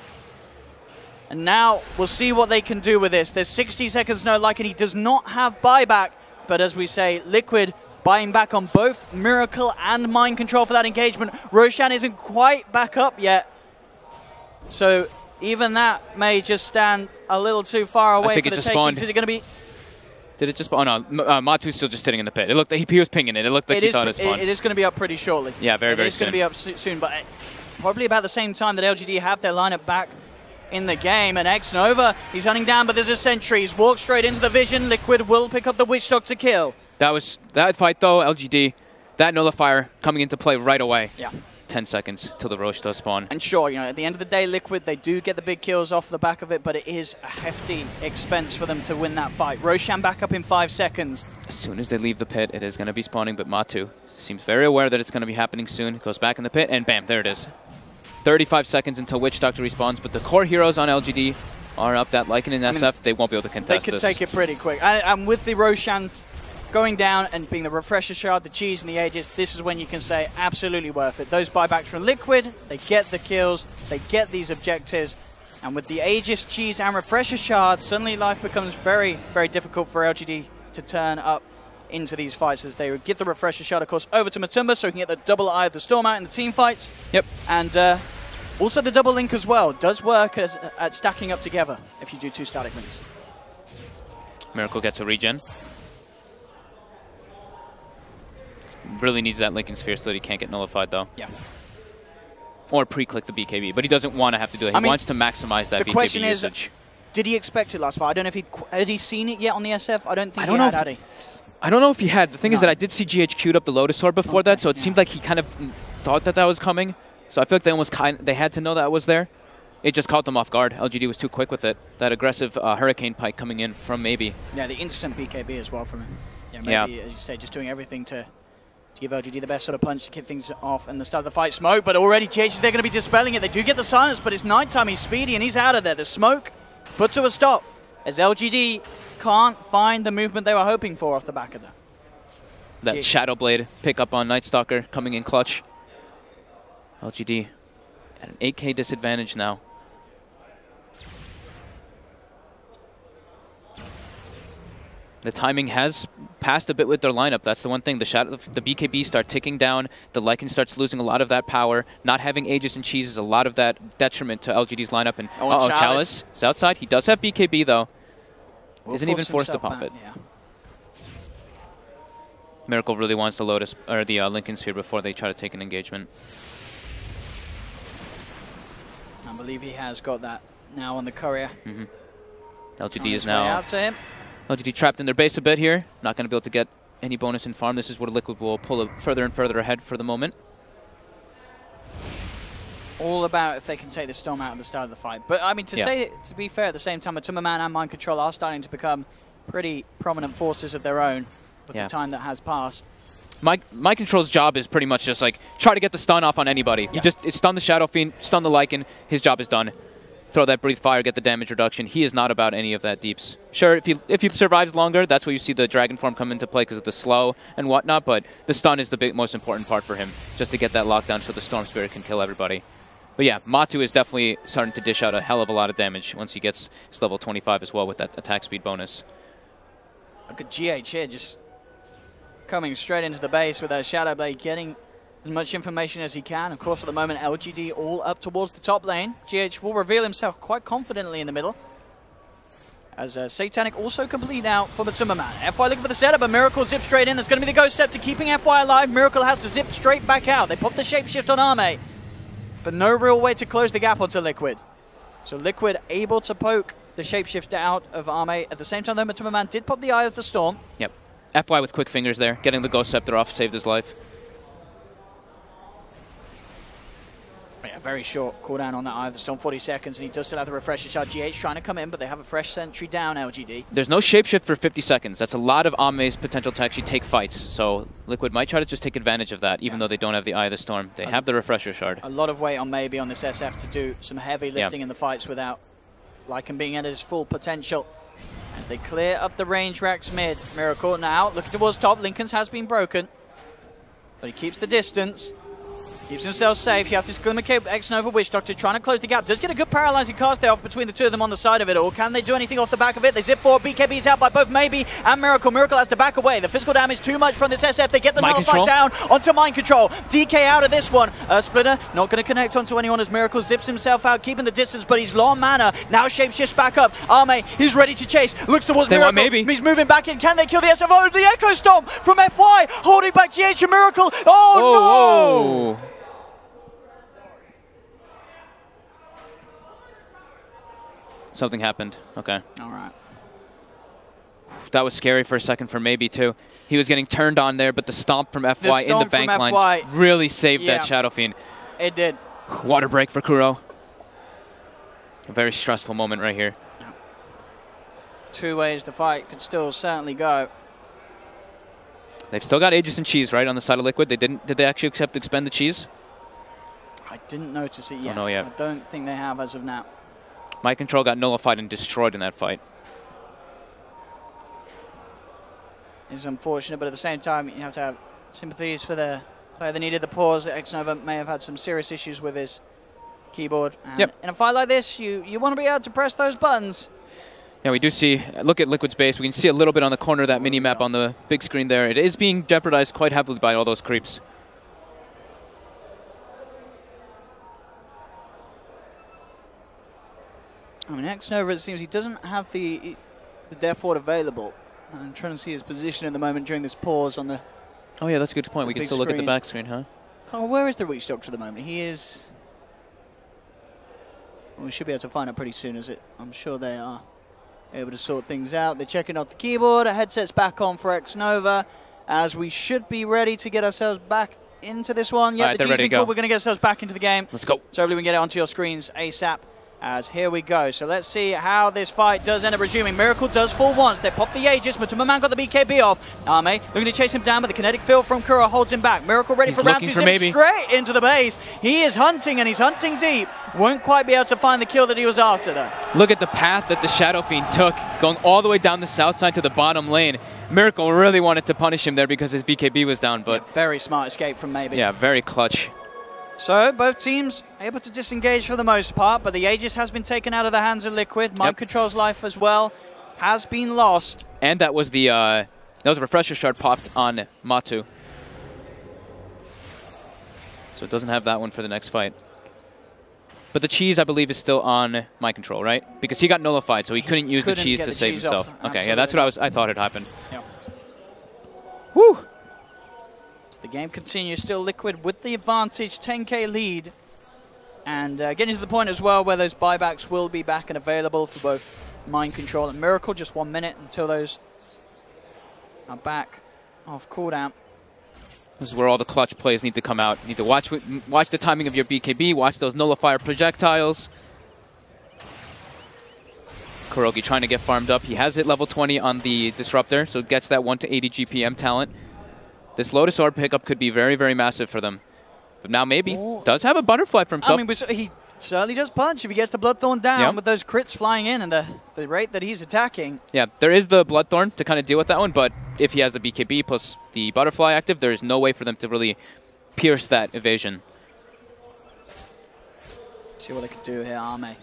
And now we'll see what they can do with this. There's 60 seconds, no Lycan. He does not have buyback, but as we say, Liquid buying back on both Miracle and Mind Control for that engagement. Roshan isn't quite back up yet, so even that may just stand a little too far away for the taking. Is it going to be? Did it just spawn? Oh no, Matu's still just sitting in the pit. It looked like he was pinging it. It looked like he thought it spawned. It is going to be up pretty shortly. Yeah, very soon. It's going to be up soon, but probably about the same time that LGD have their lineup back in the game. And X-Nova, he's hunting down, but there's a sentry. He's walked straight into the vision. Liquid will pick up the Witch Doctor kill. That fight though, LGD, that nullifier coming into play right away. Yeah. 10 seconds till the Roche does spawn. And sure, you know, at the end of the day, Liquid, they do get the big kills off the back of it, but it is a hefty expense for them to win that fight. Roshan back up in 5 seconds. As soon as they leave the pit, it is going to be spawning, but Matu seems very aware that it's going to be happening soon. Goes back in the pit, and bam, there it is. 35 seconds until Witch Doctor respawns, but the core heroes on LGD are up that Lycan and SF. They won't be able to contest this. They could take it pretty quick. And with the Roshan going down and being the Refresher Shard, the cheese, and the Aegis, this is when you can say absolutely worth it. Those buybacks from Liquid, they get the kills, they get these objectives, and with the Aegis, cheese, and Refresher Shard, suddenly life becomes very, very difficult for LGD to turn up into these fights, as they would give the Refresher Shard, of course, over to Matumba so he can get the double Eye of the Storm out in the team fights. Yep. And also the double link as well does work at stacking up together if you do 2 static links. Miracle gets a regen. Really needs that Lincoln Sphere so that he can't get nullified, though. Yeah. Or pre-click the BKB, but he doesn't want to have to do it. He wants to maximize that BKB usage. The question is, did he expect it last fight? I don't know if had he seen it yet on the SF? I don't think he had he? I don't know if he had. The thing is that I did see GH queued up the Lotus Orb before that, so it seemed like he kind of thought that was coming. So I feel like they had to know that was there. It just caught them off guard. LGD was too quick with it. That aggressive Hurricane Pike coming in from Maybe. Yeah, the instant BKB as well from him. Yeah, Maybe, as you say, just doing everything to give LGD the best sort of punch to kick things off in the start of the fight. Smoke, but already GH is there going to be dispelling it. They do get the silence, but it's nighttime. He's speedy and he's out of there. The smoke put to a stop as LGD can't find the movement they were hoping for off the back of that. That Shadow Blade pick up on Night Stalker coming in clutch. LGD at an 8K disadvantage now. The timing has passed a bit with their lineup. That's the one thing. The BKB start ticking down. The Lycan starts losing a lot of that power. Not having Aegis and Cheese is a lot of that detriment to LGD's lineup. And Chalice is outside. He does have BKB though. Isn't even forced to pop it. Yeah. Miracle really wants the Lotus or the Lincoln Sphere before they try to take an engagement. I believe he has got that now on the courier. LGD is now out to him. LGD trapped in their base a bit here. Not going to be able to get any bonus in farm. This is where Liquid will pull it further and further ahead for the moment. All about if they can take the Storm out at the start of the fight. But I mean, to be fair, at the same time, Matumba Man and Mind Control are starting to become pretty prominent forces of their own with the time that has passed. Mind Control's job is pretty much just like try to get the stun off on anybody. He just stun the Shadow Fiend, stun the Lycan. His job is done. Throw that Breathe Fire, get the damage reduction. He is not about any of that deeps. Sure, if he survives longer, that's where you see the Dragon Form come into play because of the slow and whatnot, but the stun is the most important part for him, just to get that lockdown so the Storm Spirit can kill everybody. But yeah, Matu is definitely starting to dish out a hell of a lot of damage once he gets his level 25 as well with that attack speed bonus. Look at GH here, just coming straight into the base with that Shadow Blade, getting as much information as he can. Of course, at the moment, LGD all up towards the top lane. GH will reveal himself quite confidently in the middle. As Satanic also complete out for Matumba Man. FY looking for the setup, but Miracle zips straight in. There's going to be the Ghost Scepter keeping FY alive. Miracle has to zip straight back out. They pop the Shapeshift on Arme, but no real way to close the gap onto Liquid. So Liquid able to poke the Shapeshift out of Arme. At the same time, though, Matumba Man did pop the Eye of the Storm. Yep. FY with quick fingers there. Getting the Ghost Scepter off saved his life. Yeah, very short cooldown on that Eye of the Storm, 40 seconds, and he does still have the Refresher Shard. GH trying to come in, but they have a fresh sentry down, LGD. There's no Shapeshift for 50 seconds. That's a lot of Ame's potential to actually take fights, so Liquid might try to just take advantage of that, even though they don't have the Eye of the Storm. They have the Refresher Shard. A lot of weight on Maybe on this SF to do some heavy lifting in the fights without Lycan being at his full potential. And as they clear up the range racks mid. Miracle now looking towards top. Linken's has been broken, but he keeps the distance. Keeps himself safe. You have this Glimmer Cape, X-Nova Witch Doctor trying to close the gap. Does get a good paralyzing cast there off between the two of them on the side of it all. Can they do anything off the back of it? They zip forward. BKB's out by both Maybe and Miracle. Miracle has to back away. The physical damage too much from this SF. They get the nullified down onto Mind Control. DK out of this one. Splitter not going to connect onto anyone as Miracle zips himself out, keeping the distance, but he's low on mana. Now shapeshifts back up. Arme, he's ready to chase. Looks towards Miracle. Maybe. He's moving back in. Can they kill the SF? Oh, the Echo Stomp from FY, holding back GH and Miracle. Oh, no! Whoa. Something happened. Okay. All right. That was scary for a second for Maybe, too. He was getting turned on there, but the stomp from FY in the bank lines really saved that Shadow Fiend. It did. Water break for Kuro. A very stressful moment right here. Two ways the fight could still certainly go. They've still got Aegis and Cheese, right, on the side of Liquid. They didn't. Did they actually accept to expend the Cheese? I didn't notice it yet. Don't know yet. I don't think they have as of now. Mind Control got nullified and destroyed in that fight. It's unfortunate, but at the same time, you have to have sympathies for the player that needed the pause. X-Nova may have had some serious issues with his keyboard. And in a fight like this, you want to be able to press those buttons. Yeah, we do see, look at Liquid's base. We can see a little bit on the corner of that mini-map on the big screen there. It is being jeopardized quite heavily by all those creeps. I mean, X-Nova, it seems he doesn't have the Death Ward available. I'm trying to see his position at the moment during this pause on the Oh yeah, that's a good point. We can still look at the back screen, huh? Oh, where is the Reach Doctor at the moment? He is... Well, we should be able to find out pretty soon, as I'm sure they are able to sort things out. They're checking out the keyboard. Headset's back on for X-Nova, as we should be ready to get ourselves back into this one. Yeah, the G's been cool. We're going to get ourselves back into the game. Let's go. So hopefully we can get it onto your screens ASAP. As here we go. So let's see how this fight does end up resuming. Miracle does fall once. They pop the Aegis, but Man got the BKB off. Arme looking to chase him down, but the kinetic field from Kuro holds him back. Miracle ready for round two. Straight into the base. He is hunting, and he's hunting deep. Won't quite be able to find the kill that he was after, though. Look at the path that the Shadow Fiend took, going all the way down the south side to the bottom lane. Miracle really wanted to punish him there because his BKB was down, but... Yeah, very smart escape from Maybe. Yeah, very clutch. So, both teams able to disengage for the most part, but the Aegis has been taken out of the hands of Liquid. Mind Control's life as well has been lost. And that was the that was a refresher shard popped on Matu. So it doesn't have that one for the next fight. But the Cheese, I believe, is still on Mind Control, right? Because he got nullified, so he couldn't use the Cheese to save himself. Okay, yeah, that's what I thought had happened. Yep. Woo! The game continues, still Liquid with the advantage, 10k lead. And getting to the point as well where those buybacks will be back and available for both Mind Control and Miracle. Just 1 minute until those are back off cooldown. This is where all the clutch plays need to come out. You need to watch the timing of your BKB, watch those nullifier projectiles. Kurogi trying to get farmed up. He has hit level 20 on the Disruptor, so it gets that 1 to 80 GPM talent. This Lotus Orb pickup could be very, very massive for them. But now Maybe does have a butterfly for himself. I mean, he certainly does punch if he gets the Bloodthorn down with those crits flying in and the rate that he's attacking. Yeah, there is the Bloodthorn to kind of deal with that one, but if he has the BKB plus the butterfly active, there is no way for them to really pierce that evasion. See what they can do here, Arme.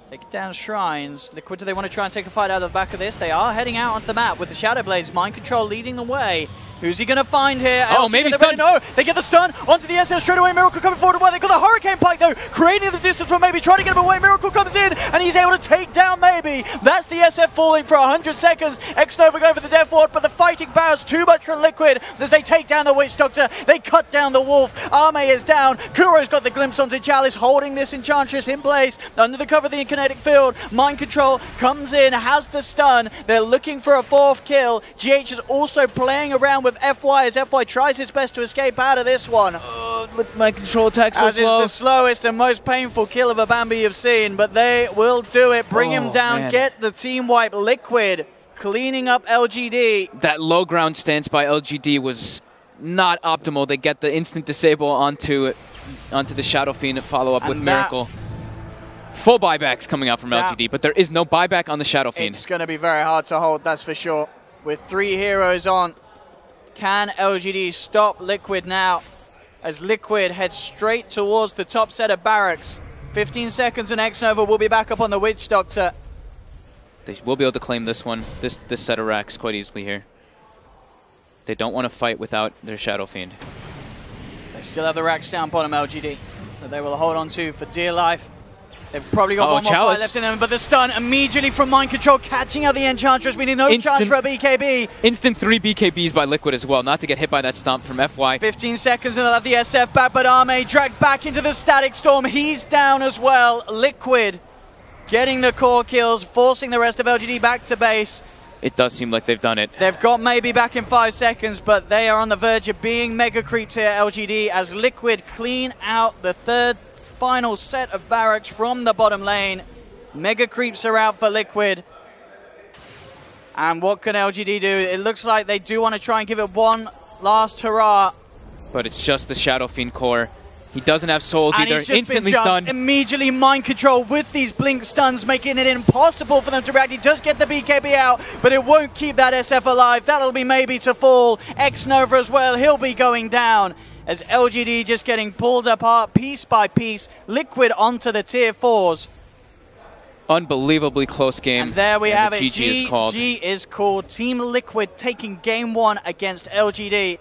Take it down Shrines. Liquid, do they want to try and take a fight out of the back of this? They are heading out onto the map with the Shadow Blades. Mind Control leading the way. Who's he going to find here? Oh, Maybe stun. No, they get the stun onto the SS straight away. Miracle coming forward. They got the Hurricane Pike, though, creating the distance from Maybe, trying to get him away. Miracle comes in, and he's able to take down Maybe. That's the SF falling for 100 seconds. X-Nova going for the Death Ward, but the fighting power is too much for Liquid as they take down the Witch Doctor. They cut down the Wolf. Arme is down. Kuro's got the glimpse onto Chalice, holding this Enchantress in place under the cover of the kinetic field. Mind Control comes in, has the stun. They're looking for a 4th kill. GH is also playing around with FY as FY tries his best to escape out of this one. Look, Mind Control attacks so slow. As is the slowest and most painful kill of a Bambi you've seen, but they will do it. Bring him down, get the team wipe. Liquid cleaning up LGD. That low ground stance by LGD was not optimal. They get the instant disable onto the Shadow Fiend and follow up with Miracle. Full buybacks coming out from LGD, but there is no buyback on the Shadow Fiend. It's going to be very hard to hold, that's for sure. With 3 heroes on, can LGD stop Liquid now? As Liquid heads straight towards the top set of barracks. 15 seconds and Xnova will be back up on the Witch Doctor. They will be able to claim this one, this set of racks quite easily here. They don't want to fight without their Shadow Fiend. They still have the racks down bottom, LGD, that they will hold on to for dear life. They've probably got one more fight left in them, but the stun immediately from Mind Control, catching out the Enchantress, meaning no chance for a BKB. Instant 3 BKBs by Liquid as well, not to get hit by that stomp from FY. 15 seconds and they'll have the SF back, but Ame dragged back into the Static Storm. He's down as well. Liquid getting the core kills, forcing the rest of LGD back to base. It does seem like they've done it. They've got maybe back in 5 seconds, but they are on the verge of being mega creeped here, LGD, as Liquid clean out the third final set of barracks from the bottom lane. Mega creeps are out for Liquid. And what can LGD do? It looks like they do want to try and give it one last hurrah. But it's just the Shadow Fiend core. He doesn't have souls either. He's just instantly been stunned. Immediately Mind Control with these blink stuns, making it impossible for them to react. He does get the BKB out, but it won't keep that SF alive. That'll be maybe to fall. Xnova as well, he'll be going down. As LGD just getting pulled apart piece by piece. Liquid onto the tier 4s. Unbelievably close game. And there we have it. GG is called. Team Liquid taking game 1 against LGD.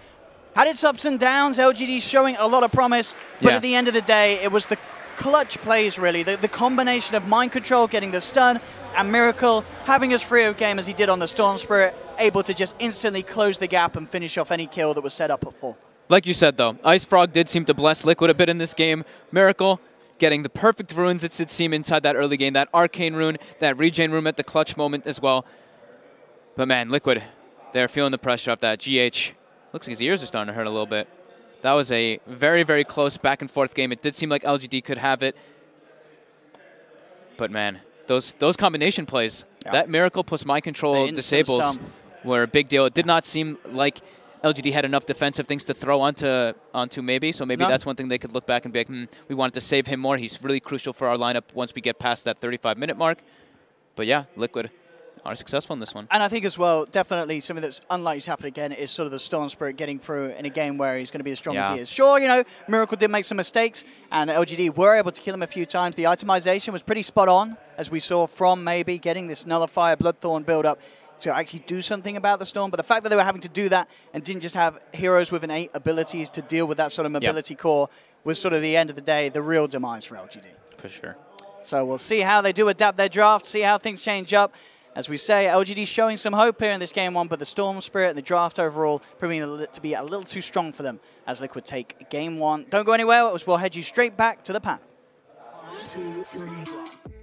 Had its ups and downs. LGD showing a lot of promise. But at the end of the day, it was the clutch plays, really. The combination of Mind Control getting the stun and Miracle having as free a game as he did on the Storm Spirit, able to just instantly close the gap and finish off any kill that was set up at 4. Like you said, though, Ice Frog did seem to bless Liquid a bit in this game. Miracle getting the perfect runes, it did seem, inside that early game. That Arcane rune, that Regen rune at the clutch moment as well. But man, Liquid, they're feeling the pressure off that. GH, looks like his ears are starting to hurt a little bit. That was a very, very close back and forth game. It did seem like LGD could have it. But man, those combination plays, that Miracle plus Mind Control disables were a big deal. It did not seem like LGD had enough defensive things to throw onto maybe, so maybe that's one thing they could look back and be like, we wanted to save him more. He's really crucial for our lineup once we get past that 35-minute mark. But yeah, Liquid are successful in this one. And I think as well, definitely something that's unlikely to happen again is sort of the Storm Spirit getting through in a game where he's going to be as strong as he is. Sure, you know, Miracle did make some mistakes, and LGD were able to kill him a few times. The itemization was pretty spot on, as we saw from maybe getting this Nullifier Bloodthorn build-up to actually do something about the Storm. But the fact that they were having to do that and didn't just have heroes with innate abilities to deal with that sort of mobility core was sort of the end of the day, the real demise for LGD. For sure. So we'll see how they do adapt their draft, see how things change up. As we say, LGD showing some hope here in this game 1, but the Storm Spirit and the draft overall proving to be a little too strong for them as Liquid take game 1. Don't go anywhere, we'll head you straight back to the panel. 1, 2, 3.